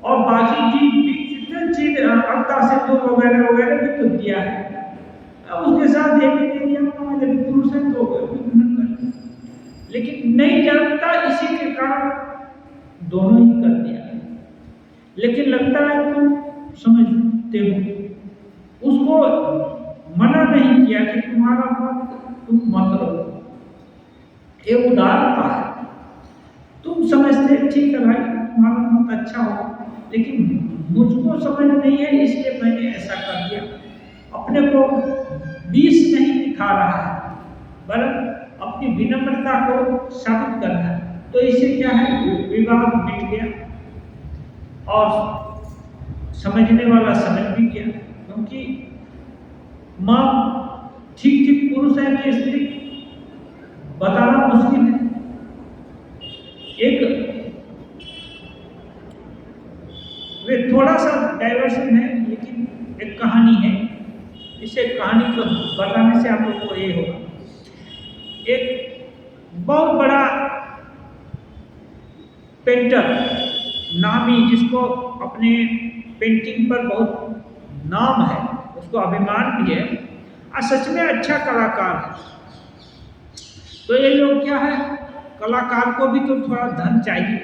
और बाकी चीज जितने चीज अक्ता से तो वगैरह वगैरह भी तो दिया है। उसके साथ ये भी नहीं दिया, यदि पुरुष है तो ग्रहण कर, लेकिन नहीं जानता, इसी के कारण दोनों ही कर दिया। लेकिन लगता है तुम समझते हो, उसको मना नहीं किया कि तुम्हारा मत तुम मत रहो, ये उदारता है। तुम समझते ठीक है भाई तुम्हारा मत अच्छा हो, लेकिन मुझको समझ नहीं है इसलिए मैंने ऐसा कर दिया। अपने को बीस नहीं दिखा रहा है, बल्कि अपनी विनम्रता को साबित करना है। तो इससे क्या है, विवाद मिट गया और समझने वाला समझ भी गया। क्योंकि माँ ठीक ठीक पुरुष है कि स्त्री बताना मुश्किल है। एक वे थोड़ा सा डाइवर्शन है, लेकिन एक कहानी है, इसे कहानी को बताने से आप लोग को ये होगा। एक बहुत बड़ा पेंटर, नामी, जिसको अपने पेंटिंग पर बहुत नाम है, उसको अभिमान भी है और सच में अच्छा कलाकार है। तो ये लोग क्या है, कलाकार को भी तो थोड़ा धन चाहिए,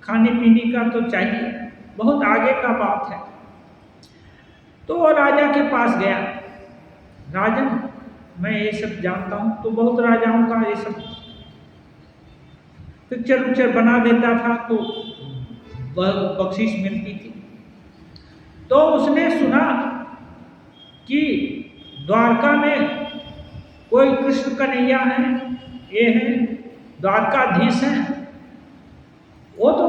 खाने पीने का तो चाहिए, बहुत आगे का बात है। तो वो राजा के पास गया, राजन मैं ये सब जानता हूँ, तो बहुत राजाओं का ये सब पिक्चर उक्चर बना देता था तो बख्शीश मिलती थी। तो उसने सुना कि द्वारका में कोई कृष्ण कन्हैया है, ये है द्वारकाधीश हैं, वो तो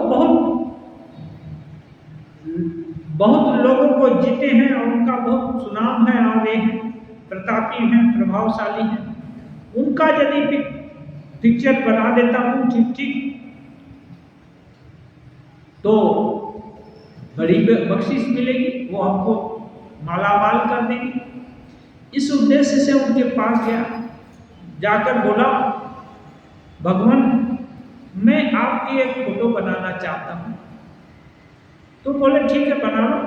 बहुत लोगों को जीते हैं और उनका बहुत सुनाम है और ये हैं प्रतापी हैं, प्रभावशाली हैं। उनका यदि पिक्चर बना देता हूँ ठीक ठीक तो बड़ी बख्शिश मिलेगी, वो हमको मालामाल कर देंगे। इस उद्देश्य से उनके पास गया, जाकर बोला भगवान मैं आपकी एक फोटो बनाना चाहता हूँ। तो बोले ठीक है बना लो।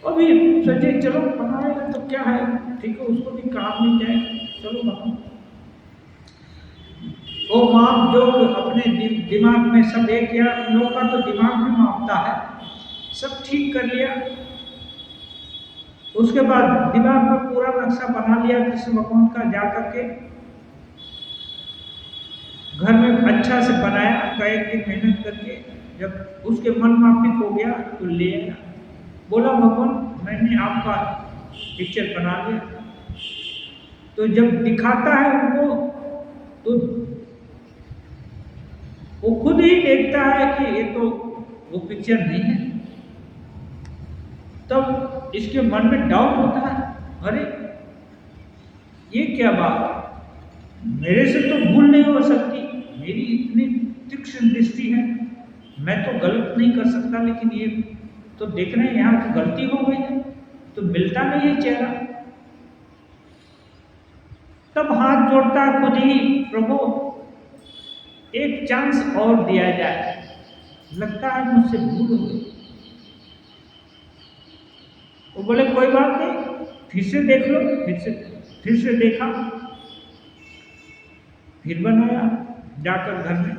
अभी सोचे चलो बनाएगा तो क्या है, ठीक है उसको भी काम मिल जाएगा, चलो बनाओ। वो माप जो अपने दिमाग में सब एक, या लोगों का तो दिमाग भी मापता है, सब ठीक कर लिया। उसके बाद दिमाग में पूरा नक्शा बना लिया कृष्ण भगवान का, जा करके घर में अच्छा से बनाया, कई दिन मेहनत करके। जब उसके मन माफिक हो गया तो ले आया, बोला भगवान मैंने आपका पिक्चर बना लिया। तो जब दिखाता है उनको तो वो खुद ही देखता है कि ये तो वो पिक्चर नहीं है। तब इसके मन में डाउट होता है, अरे ये क्या बात, मेरे से तो भूल नहीं हो सकती, मेरी इतनी तीक्ष्ण दृष्टि है, मैं तो गलत नहीं कर सकता, लेकिन ये तो देख रहे हैं यहाँ तो गलती हो गई है, तो मिलता नहीं है चेहरा। तब हाथ जोड़ता है खुद ही, प्रभु एक चांस और दिया जाए, लगता है मुझसे भूल हो गई। वो बोले कोई बात नहीं, फिर से देख लो। फिर से देखा, फिर बनाया, जाकर घर में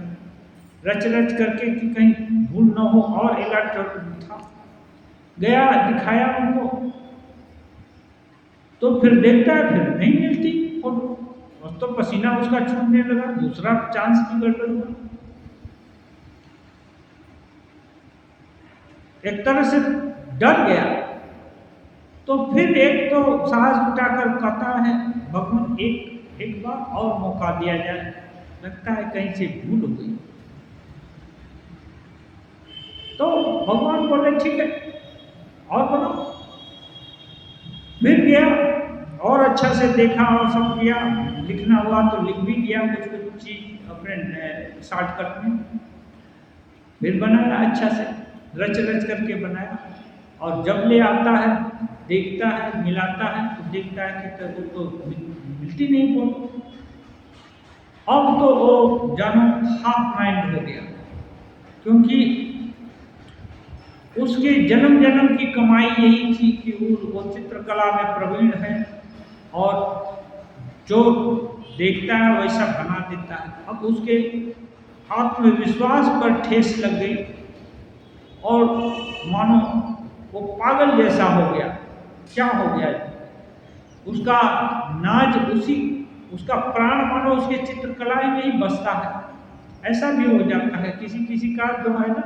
रच रच करके कि कहीं भूल ना हो, और अलर्ट था। गया दिखाया उनको, तो फिर देखता है फिर नहीं मिलती फोटो, और तो पसीना उसका छूटने लगा, दूसरा चांस की गड़बड़ हुआ। एक तरह से डर गया, तो फिर एक तो साहस उठाकर कहता है भगवान एक बार और मौका दिया जाए, लगता है कहीं से भूल हो गई। तो भगवान बोले ठीक है और बनाओ। फिर गया और अच्छा से देखा और सब किया, लिखना हुआ तो लिख भी दिया कुछ कुछ चीज अपने शॉर्टकट में। फिर बनाया अच्छा से, रच रच करके बनाया, और जब ले आता है देखता है, मिलाता है तो देखता है कि तो मिलती नहीं फोटो। अब तो वो जानो हाफ माइंड हो गया, क्योंकि उसके जन्म जन्म की कमाई यही थी कि वो चित्रकला में प्रवीण है और जो देखता है वैसा बना देता है। अब उसके आत्मविश्वास पर ठेस लग गई और मानो वो पागल जैसा हो गया। क्या हो गया? उसका नाज उसका प्राण मानो उसके चित्रकला में ही बसता है। ऐसा भी हो जाता है किसी किसी का जो है ना,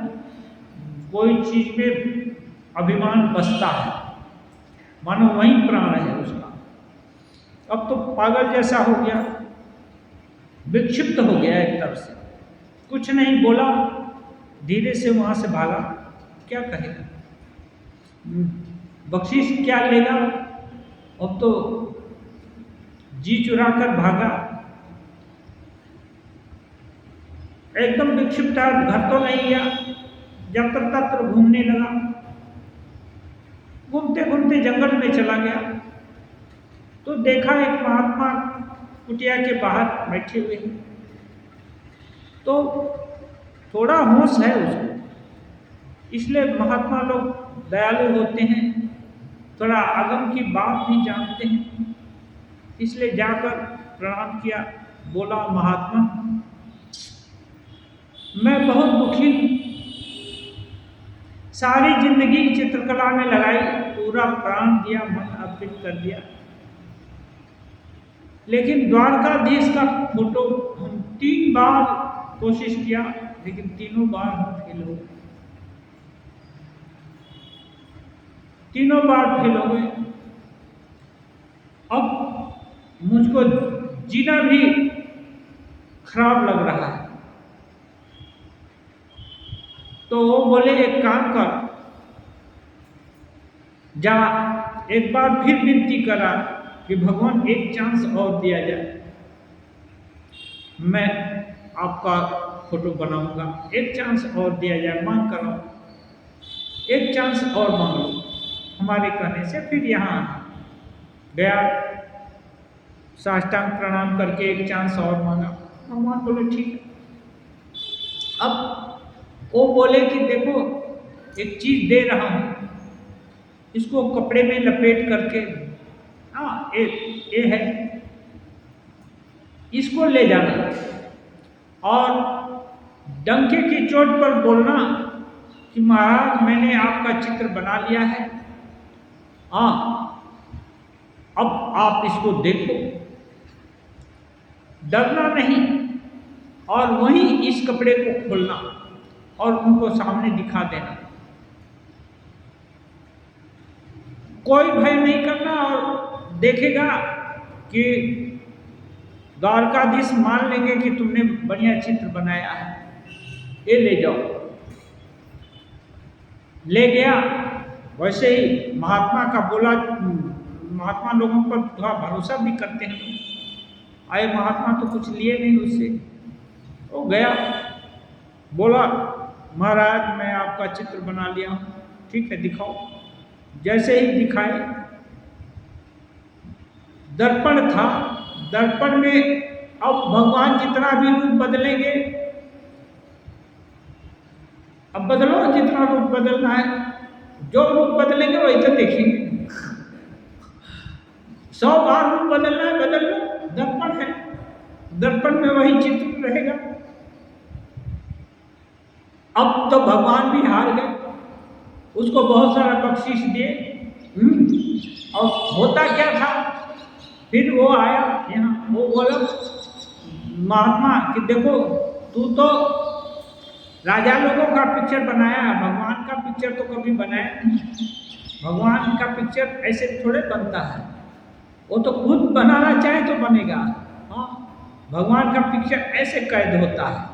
कोई चीज में अभिमान बसता है, मानो वही प्राण है उसका। अब तो पागल जैसा हो गया, विक्षिप्त हो गया एक तरफ से, कुछ नहीं बोला, धीरे से वहां से भागा। क्या कहेगा? बख्शीश क्या लेगा? अब तो जी चुरा कर भागा, एकदम विक्षिप्त है, घर तो नहीं गया, जत्र तत्र घूमने लगा। घूमते घूमते जंगल में चला गया तो देखा एक महात्मा कुटिया के बाहर बैठे हुए हैं। तो थोड़ा होश है उसको, इसलिए महात्मा लोग दयालु होते हैं, थोड़ा आगम की बात भी जानते हैं, इसलिए जाकर प्रणाम किया। बोला, महात्मा मैं बहुत दुखी हूँ, सारी जिंदगी चित्रकला में लगाई, पूरा प्राण दिया, मन अर्पित कर दिया, लेकिन द्वारकाधीश का फोटो हम 3 बार कोशिश किया, लेकिन तीनों बार हम फेल हो गए, तीनों बार फेल हो गए। अब मुझको जीना भी खराब लग रहा है। तो वो बोले, एक काम कर, जा एक बार फिर विनती करा कि भगवान एक चांस और दिया जाए, मैं आपका फोटो बनाऊंगा, एक चांस और दिया जाए, मांग करो, एक चांस और मांग लो। हमारे कहने से फिर यहाँ गया, साष्टांग प्रणाम करके एक चांस और मांगा। भगवान बोले ठीक है। अब वो बोले कि देखो, एक चीज दे रहा हूं, इसको कपड़े में लपेट करके, हाँ ये है, इसको ले जाना और डंके की चोट पर बोलना कि महाराज मैंने आपका चित्र बना लिया है, हाँ अब आप इसको देखो, डरना नहीं, और वहीं इस कपड़े को खोलना और उनको सामने दिखा देना, कोई भय नहीं करना, और देखेगा कि द्वारकाधीश मान लेंगे कि तुमने बढ़िया चित्र बनाया है, ये ले जाओ। ले गया, वैसे ही महात्मा का बोला, महात्मा लोगों पर थोड़ा भरोसा भी करते हैं, आए महात्मा तो कुछ लिए नहीं उससे। वो गया, बोला महाराज मैं आपका चित्र बना लिया हूँ, ठीक है दिखाओ। जैसे ही दिखाए, दर्पण था, दर्पण में अब भगवान जितना भी रूप बदलेंगे, अब बदलो जितना रूप बदलना है, जो रूप बदलेंगे वही तो देखेंगे। 100 बार रूप बदलना है, बदल लो, दर्पण है, दर्पण में वही चित्र रहेगा। अब तो भगवान भी हार गए, उसको बहुत सारा बख्शीश दिए। और होता क्या था, फिर वो आया यहाँ, वो बोला महात्मा कि देखो तू तो राजा लोगों का पिक्चर बनाया, भगवान का पिक्चर तो कभी बनाया नहीं, भगवान का पिक्चर ऐसे थोड़े बनता है, वो तो खुद बनाना चाहे तो बनेगा, हाँ भगवान का पिक्चर ऐसे कैद होता है,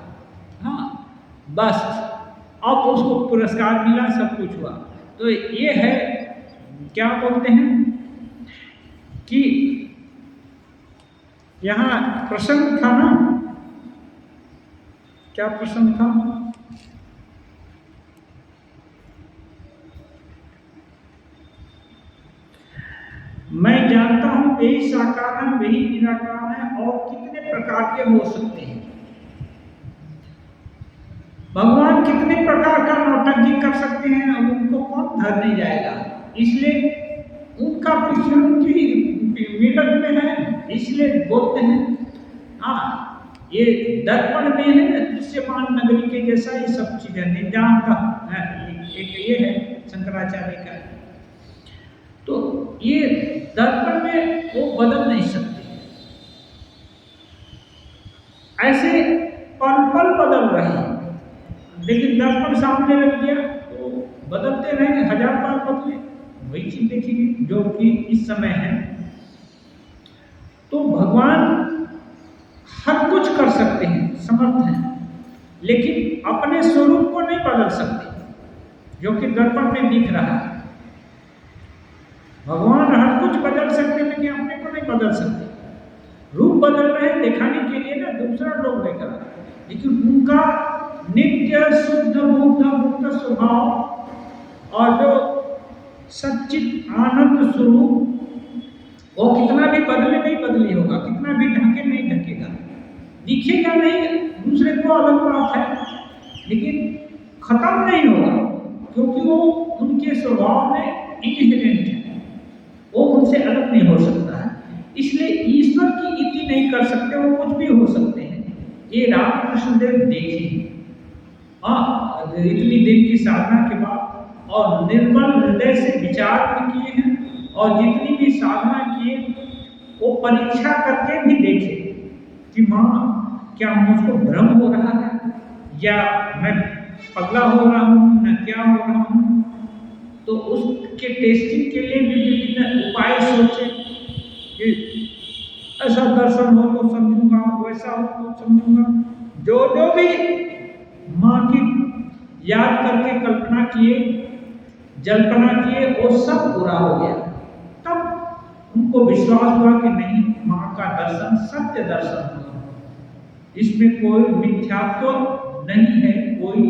हाँ बस। अब उसको पुरस्कार मिला, सब कुछ हुआ। तो ये है, क्या बोलते हैं कि यहाँ प्रसंग था ना, क्या प्रसंग था? मैं जानता हूं वही साकार है, वही निराकार है, और कितने प्रकार के हो सकते हैं। भगवान कितने प्रकार का नौटंकी जी कर सकते हैं, उनको कौन धरने जाएगा। इसलिए उनका पीछे उनकी मिडल में है, इसलिए बोलते हैं। हाँ, ये दर्पण में है ना, दृश्यमान नगरी के जैसा ये सब चीजें निजाम का एक ये है शंकराचार्य का। तो ये दर्पण में वो बदल नहीं सकते, ऐसे पल पल बदल रहे हैं। लेकिन दर्पण सामने रख दिया तो बदलते रहेंगे, 1000 बार बदले वही चीज देखेंगे जो कि इस समय है। तो भगवान हर कुछ कर सकते हैं, समर्थ हैं, लेकिन अपने स्वरूप को नहीं बदल सकते, जो कि दर्पण में दिख रहा है। भगवान हर कुछ बदल सकते हैं, लेकिन अपने को नहीं बदल सकते। रूप बदल रहे हैं दिखाने के लिए ना, दूसरा लोग देख रहा है, लेकिन उनका नित्य शुद्ध बुद्ध मुक्त स्वभाव और जो सच्चित आनंद स्वरूप, वो कितना भी बदले नहीं बदले होगा, कितना भी ढके नहीं ढकेगा, दिखेगा नहीं, दूसरे को अलग बात है, लेकिन खत्म नहीं होगा, क्योंकि वो उनके स्वभाव में इनहेरेंट है, वो उनसे अलग नहीं हो सकता है। इसलिए ईश्वर की इति नहीं कर सकते, वो कुछ भी हो सकते हैं। ये रामकृष्ण देव देखे इतनी दिन की साधना के बाद और निर्मल हृदय से विचार भी किए हैं, और जितनी भी साधना किए वो परीक्षा करके भी देखे कि माँ क्या मुझको भ्रम हो रहा है, या मैं पगला हो रहा हूँ, न क्या हो रहा हूँ। तो उसके टेस्टिंग के लिए भी विभिन्न उपाय सोचे कि ऐसा दर्शन हो तो समझूंगा, वैसा हो तो समझूंगा। जो जो भी माँ की याद करके कल्पना किए, जल्पना किए, वो सब पूरा हो गया। तब उनको विश्वास हुआ कि नहीं, माँ का दर्शन सत्य दर्शन हुआ, इसमें कोई मिथ्यात्व नहीं है, कोई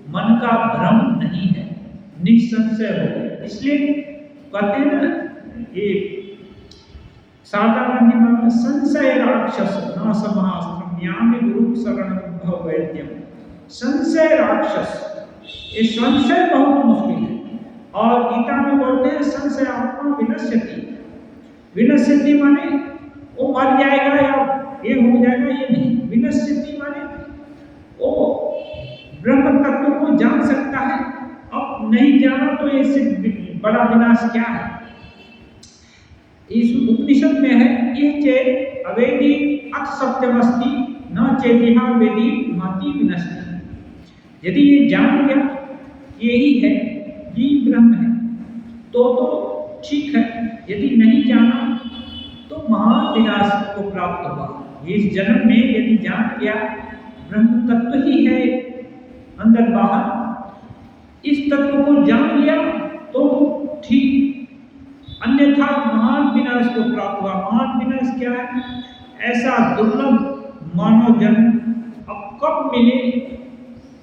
मन का भ्रम नहीं है, निसंशय हो गया। इसलिए कहते हैं ना, ये साधारण में संशय राक्षस न समास्त्रम यामी गुरु शरण भव वैद्यम। संशय राक्षस, ये संशय बहुत मुश्किल है, और गीता में बोलते हैं संशय आत्मा विनश्यति। विनश्यति माने वो मर जाएगा या ये हो जाएगा, ये नहीं। विनश्यति माने वो ब्रह्म तत्व को जान सकता है, अब नहीं जाना तो इससे बड़ा विनाश क्या है। इस उपनिषद में है, ये चेत अवेदी अथ सत्यमस्ति न चेतिहा वेदी मति विनष्टि। यदि ये जान गया यही है, ये ब्रह्म है, तो ठीक है। यदि नहीं जाना तो महान विनाश को प्राप्त हुआ। इस जन्म में यदि जान गया ब्रह्म तत्व ही है अंदर बाहर, इस तत्व को जान लिया तो ठीक, अन्यथा महान विनाश को प्राप्त हुआ। महान विनाश क्या है? ऐसा दुर्लभ मानव जन्म अब कब मिले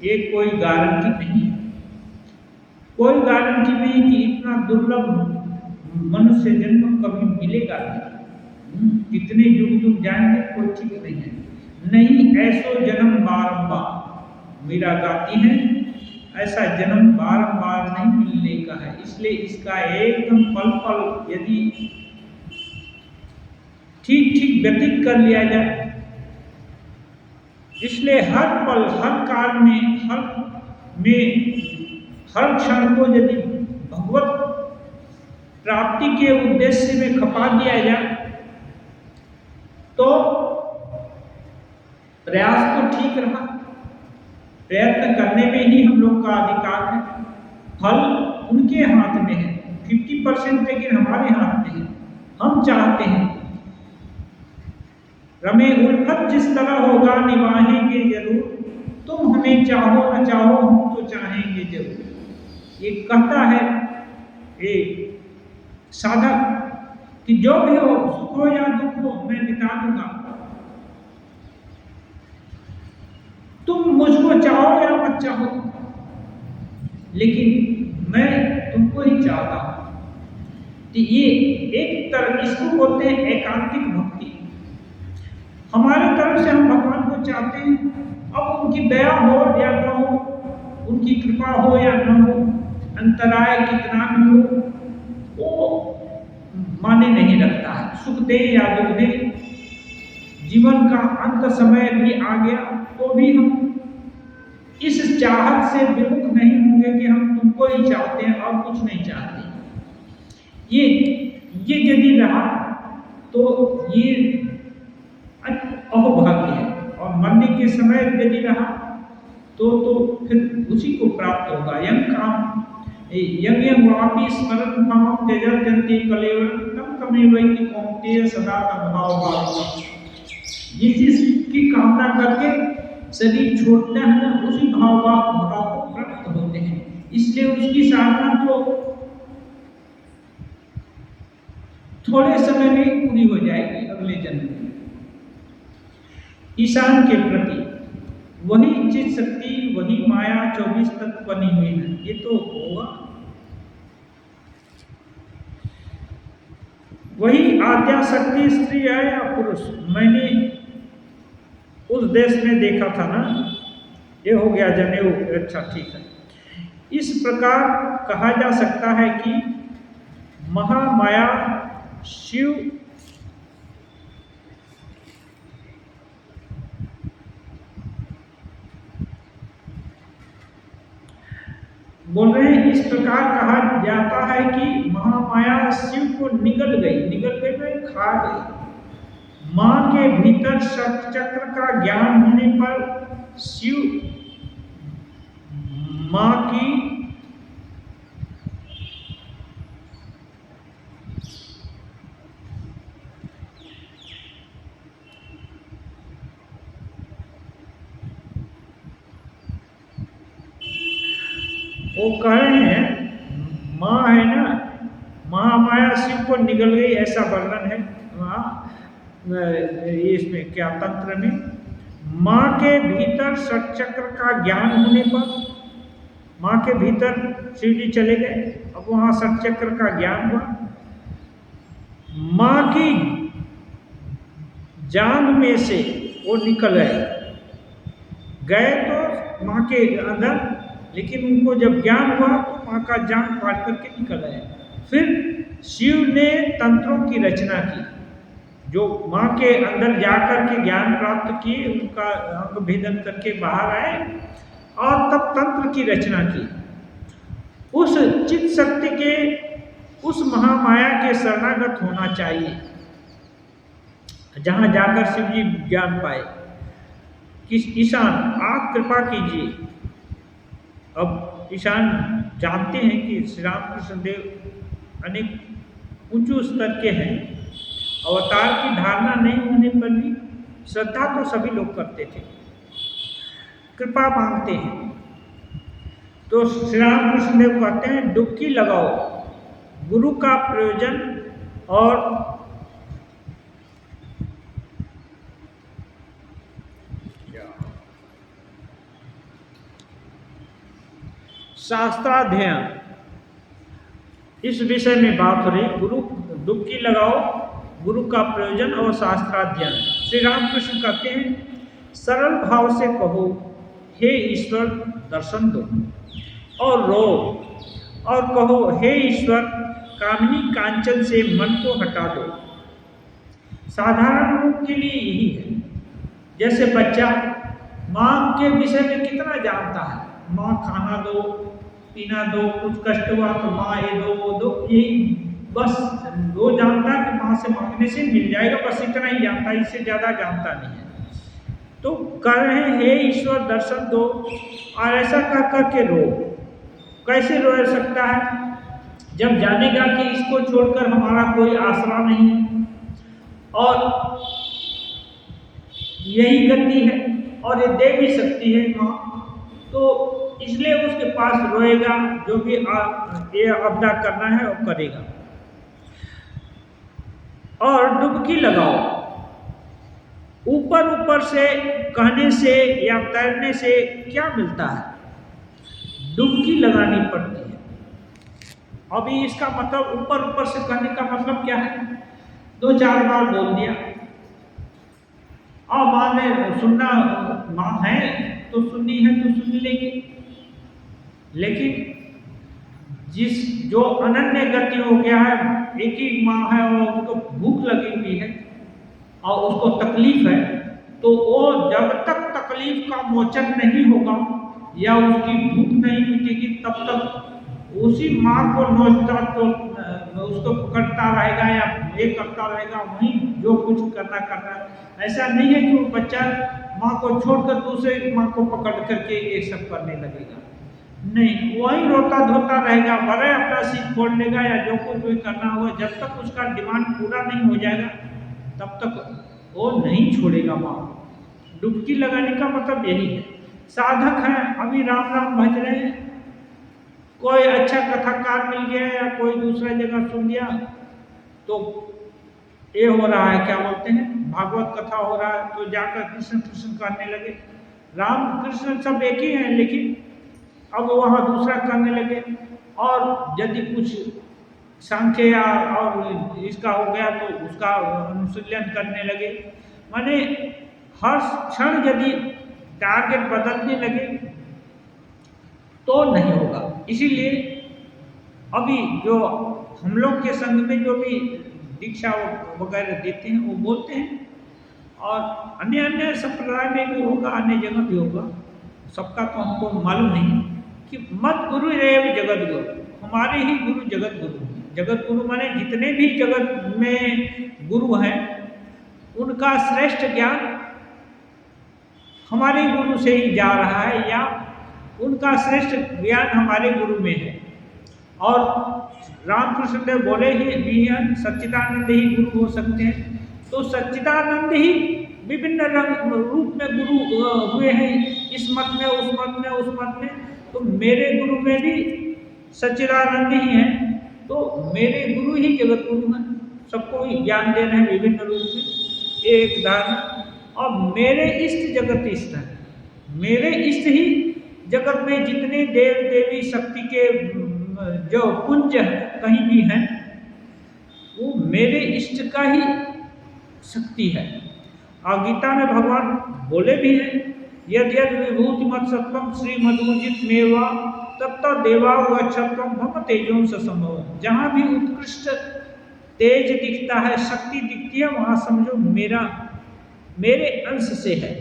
ये कोई गारंटी नहीं है, कोई गारंटी नहीं कि इतना दुर्लभ मनुष्य जन्म कभी मिलेगा नहीं। कितने युग जाएंगे कोई ठीक नहीं है। नहीं ऐसो जन्म बारंबार, मीरा गाती है, ऐसा जन्म बारंबार नहीं मिलने का है। इसलिए इसका एकदम पल पल यदि ठीक ठीक व्यतीत कर लिया जाए, इसलिए हर पल हर काल में हर क्षण को यदि भगवत प्राप्ति के उद्देश्य में खपा दिया जाए तो प्रयास तो ठीक रहा, प्रयत्न करने में ही हम लोग का अधिकार है। फल उनके हाथ में है, 50% लेकिन हमारे हाथ में है। हम चाहते हैं रमे उल्फत जिस तरह होगा निभाएंगे जरूर, तुम हमें चाहो न चाहो हम तो चाहेंगे जरूर। ये कहता है ये साधक कि जो भी हो, सुख हो या दुख हो, मैं बिता दूंगा। तुम मुझको चाहो या मत चाहो, लेकिन मैं तुमको ही चाहता हूं। तो ये एक तरह इसको बोलते हैं एकांतिक भक्ति। हमारे तरफ से हम भगवान को चाहते हैं, अब उनकी दया हो या न हो, उनकी कृपा हो या न हो, अंतराय कितना भी हो, वो माने नहीं रखता है। सुख दे या दुख दे, जीवन का अंत समय भी आ गया तो भी हम इस चाहत से विमुख नहीं होंगे कि हम तुमको ही चाहते हैं और कुछ नहीं चाहते। ये यदि रहा तो ये अहोभाग्य है, और मरने के समय यदि रहा तो फिर उसी को प्राप्त होगा। यम काम यम यम वापी स्मरण भाव त्यजत्यन्ते कलेवरम तम तमेवैति कौन्तेय सदा तद्भाव भाव। जिस की कामना करके शरीर छोड़ते हैं ना, उसी भाव को प्राप्त होते हैं। इसलिए उसकी साधना तो थोड़े समय में पूरी हो जाएगी अगले जन्म में। ईशान के प्रति वही चित शक्ति, वही माया 24 तत्व बनी हुई है, ये तो होगा। वही आद्या शक्ति स्त्री है या पुरुष। मैंने उस देश में देखा था ना, ये हो गया जनेऊ, अच्छा ठीक है। इस प्रकार कहा जा सकता है कि महामाया शिव बोल रहे हैं, इस प्रकार कहा जाता है कि महामाया शिव को निगल गई में खा गई। माँ के भीतर चक्र का ज्ञान होने पर शिव माँ की वो कह रहे हैं माँ है ना, महामाया शिव को निगल गई, ऐसा वर्णन है इसमें क्या तंत्र में। माँ के भीतर षटचक्र का ज्ञान होने पर, माँ के भीतर शिव जी चले गए, अब वहाँ षटचक्र का ज्ञान हुआ। माँ की जांघ में से वो निकल गए तो माँ के अंदर, लेकिन उनको जब ज्ञान हुआ तो माँ का जांघ काट करके निकल आए। फिर शिव ने तंत्रों की रचना की, जो माँ के अंदर जाकर के ज्ञान प्राप्त किए, उनका अंग भेदन करके बाहर आए और तब तंत्र की रचना की। उस चित शक्ति के, उस महामाया के शरणागत होना चाहिए, जहाँ जाकर शिव जी ज्ञान पाए। ईशान आप कृपा कीजिए। अब ईशान जानते हैं कि श्री रामकृष्ण देव अनेक ऊंचे स्तर के हैं, अवतार की धारणा नहीं होने पर भी श्रद्धा तो सभी लोग करते थे, कृपा मांगते हैं। तो श्री रामकृष्ण देव कहते हैं डुबकी लगाओ, गुरु का प्रयोजन और शास्त्राध्ययन, इस विषय में बात हो रही। गुरु डुबकी लगाओ, गुरु का प्रयोजन और शास्त्राध्ययन। श्री रामकृष्ण कहते हैं सरल भाव से कहो हे ईश्वर दर्शन दो, और रो और कहो हे ईश्वर कामनी कांचन से मन को हटा दो। साधारण लोग के लिए यही है। जैसे बच्चा माँ के विषय में कितना जानता है, माँ खाना दो, पीना दो, कुछ कष्ट हुआ तो माँ ये दो वो दो, यही बस वो जानता है कि माँ से मांगने से मिल जाएगा, बस इतना ही जानता है, इससे ज़्यादा जानता नहीं है। तो कह रहे हैं हे ईश्वर दर्शन दो, और ऐसा कह कर के रो। कैसे रो सकता है जब जानेगा कि इसको छोड़कर हमारा कोई आसरा नहीं है और यही गति है और ये दे भी सकती है माँ, तो इसलिए उसके पास रोएगा, जो भी ये आपदा करना है वो करेगा। और डुबकी लगाओ, ऊपर ऊपर से कहने से या तैरने से क्या मिलता है, डुबकी लगानी पड़ती है। अभी इसका मतलब ऊपर ऊपर से कहने का मतलब क्या है, 2-4 बार बोल दिया और माँ ने सुनना, माँ है तो सुननी है तो सुन लेगी, लेकिन जो अनन्य गति हो गया है, एक ही माँ है और उसको भूख लगी हुई है और उसको तकलीफ है, तो वो जब तक तकलीफ का मोचन नहीं होगा या उसकी भूख नहीं मिटेगी तब तक उसी माँ को नोचता तो उसको पकड़ता रहेगा या ये करता रहेगा, वहीं जो कुछ करना करना। ऐसा नहीं है कि वो बच्चा माँ को छोड़कर दूसरे माँ को पकड़ करके ये सब करने लगेगा, नहीं, वहीं रोता धोता रहेगा, भले अपना सीट खोल लेगा या जो कुछ भी करना होगा, जब तक उसका डिमांड पूरा नहीं हो जाएगा तब तक वो नहीं छोड़ेगा माँ। डुबकी लगाने का मतलब यही है। साधक हैं, अभी राम राम भज रहे हैं, कोई अच्छा कथाकार मिल गया या कोई दूसरा जगह सुन लिया तो ये हो रहा है, क्या बोलते हैं, भागवत कथा हो रहा है तो जाकर कृष्ण कृष्ण करने लगे। राम कृष्ण सब एक ही हैं, लेकिन अब वहाँ दूसरा करने लगे। और यदि कुछ सांख्य या और इसका हो गया तो उसका अनुशीलन करने लगे। माने हर क्षण यदि टारगेट बदलने लगे तो नहीं होगा। इसीलिए अभी जो हम लोग के संघ में जो भी दीक्षा वगैरह देते हैं वो बोलते हैं, और अन्य अन्य संप्रदाय में भी होगा, अन्य जगह भी होगा, सबका तो हमको मालूम नहीं कि मत गुरु रेव जगत गुरु, हमारे ही गुरु जगत गुरु। जगत गुरु माने जितने भी जगत में गुरु हैं उनका श्रेष्ठ ज्ञान हमारे गुरु से ही जा रहा है, या उनका श्रेष्ठ ज्ञान हमारे गुरु में है। और रामकृष्ण देव बोले ही भी हैं सच्चिदानंद ही गुरु हो सकते हैं, तो सच्चिदानंद ही विभिन्न रंग रूप में गुरु हुए हैं, इस मत में उस मत में उस मत में। तो मेरे गुरु में भी सच्चिदानंद ही हैं, तो मेरे गुरु ही जगत गुरु हैं, सबको ही ज्ञान दे रहे हैं विभिन्न रूप में। एक धारणा। और मेरे इष्ट जगत इष्ट है, मेरे इष्ट ही जगत में जितने देव देवी शक्ति के जो पुंज कहीं भी हैं वो मेरे इष्ट का ही शक्ति है। और गीता में भगवान बोले भी हैं यद यद विभूति मत सत्वम श्री मधुजित मेवा तत्त देवा वक्षत्वम भम तेजों से संभव। जहाँ भी उत्कृष्ट तेज दिखता है, शक्ति दिखती है, वहाँ समझो मेरे अंश से है।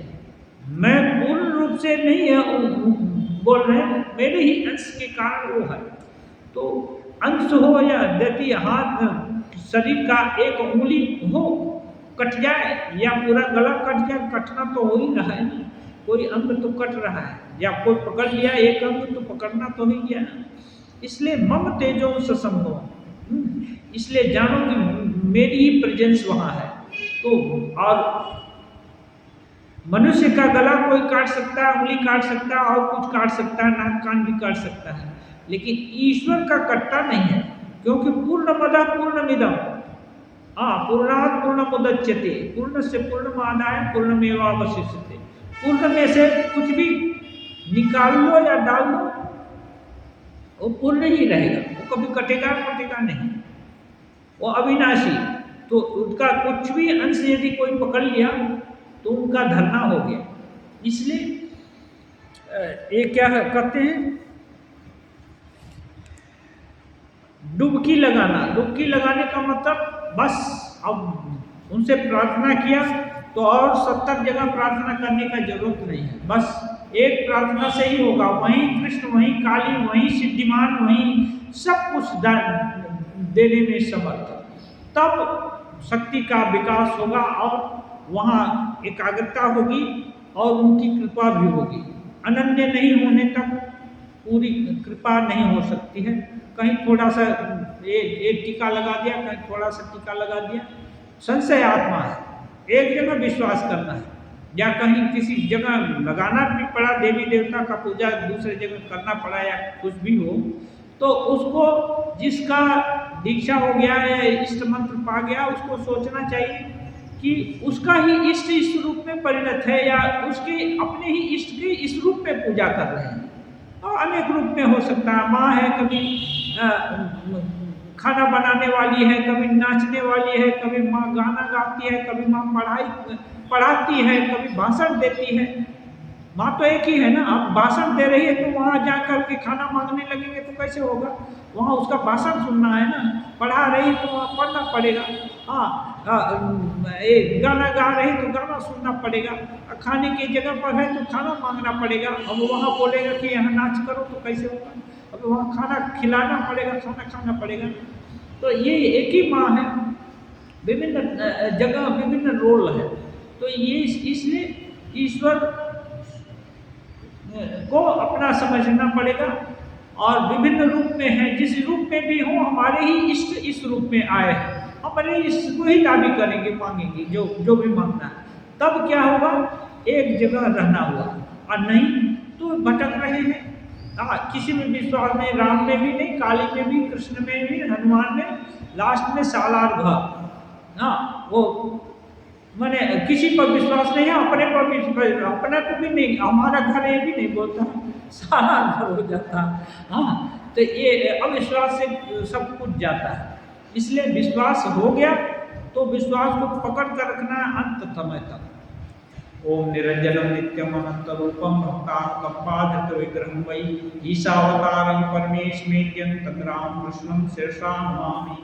मैं पूर्ण रूप से नहीं है बोल रहे हैं, मेरे ही अंश के कारण वो है। तो अंश हो या यदि हाथ शरीर का एक उंगली हो कट जाए या पूरा गला कट जाए, कटना तो हो ही रहा है ना, कोई अंग तो कट रहा है, या कोई पकड़ लिया एक अंग तो पकड़ना तो ही गया ना। इसलिए मम तेजों से संभव, इसलिए जानो कि मेरी ही प्रेजेंस वहाँ है। तो और मनुष्य का गला कोई काट सकता है, उंगली काट सकता है, और कुछ काट सकता है, नाक कान भी काट सकता है, लेकिन ईश्वर का कट्टा नहीं है, क्योंकि पूर्णमद पूर्णमिदम् पूर्णात् पूर्णमुदच्यते पूर्ण से पूर्णमादाय पूर्णमेवावशिष्यते। पूर्ण में से कुछ भी निकाल लो या डाल लो वो पूर्ण ही रहेगा, वो कभी कटेगा नहीं, वो अविनाशी। तो उसका कुछ भी अंश यदि कोई पकड़ लिया तो उनका धरना हो गया। इसलिए ये क्या कहते हैं, डुबकी लगाने का मतलब बस अब उनसे प्रार्थना किया तो और 70 जगह प्रार्थना करने का जरूरत नहीं है, बस एक प्रार्थना से ही होगा। वहीं कृष्ण, वहीं काली, वहीं सिद्धिमान, वहीं सब कुछ देने में समर्थ, तब शक्ति का विकास होगा और वहाँ एकाग्रता होगी और उनकी कृपा भी होगी। अनन्य नहीं होने तक पूरी कृपा नहीं हो सकती है। कहीं थोड़ा सा एक टीका लगा दिया, कहीं थोड़ा सा टीका लगा दिया, संशय आत्मा है। एक जगह विश्वास करना है या कहीं किसी जगह लगाना भी पड़ा, देवी देवता का पूजा दूसरे जगह करना पड़ा या कुछ भी हो, तो उसको जिसका दीक्षा हो गया या इष्ट मंत्र पा गया उसको सोचना चाहिए कि उसका ही इष्ट इस रूप में परिणत है या उसके अपने ही इष्ट के इस रूप में पूजा कर रहे हैं। और अनेक रूप में हो सकता है, माँ है, कभी खाना बनाने वाली है, कभी नाचने वाली है, कभी माँ गाना गाती है, कभी माँ पढ़ाती है, कभी भाषण देती है। माँ तो एक ही है ना। आप भाषण दे रही है तो वहाँ जा कर के खाना मांगने लगेंगे तो कैसे होगा? वहाँ उसका भाषण सुनना है ना। पढ़ा रही तो वहाँ पढ़ना पड़ेगा। हाँ, एक गाना गा रही तो गाना सुनना पड़ेगा। खाने की जगह पर है तो खाना मांगना पड़ेगा। अब वहाँ बोलेगा कि यहाँ नाच करो तो कैसे होगा? अब वहाँ खाना खिलाना पड़ेगा, खाना खाना पड़ेगा। तो ये एक ही माँ है, विभिन्न जगह विभिन्न रोल है। तो ये इसलिए ईश्वर को अपना समझना पड़ेगा। और विभिन्न रूप में है, जिस रूप में भी हो हमारे ही इष्ट इस रूप में आए हैं, हमारे इष्ट को ही दाबी करेंगे, मांगेंगे जो जो भी मांगना है। तब क्या होगा? एक जगह रहना हुआ, और नहीं तो भटक रहे हैं। किसी में विश्वास नहीं, राम में भी नहीं, काली में भी, कृष्ण में भी, हनुमान में, लास्ट में सालार घर। हाँ, वो मैंने किसी पर विश्वास नहीं है, अपने पर भी, अपने को भी नहीं, हमारा घर ये भी नहीं बोलता, सारा घर हो जाता। हाँ, तो ये अविश्वास से सब कुछ जाता है। इसलिए विश्वास हो गया तो विश्वास को पकड़ कर रखना है अंत समय तक। ओम निरंजनम नित्यम अनंत रूपम भक्तात्मपादृत विग्रहं वै ईशावतारं परमेश्वरेत्यंत राम कृष्णं शीर्षा नमामि।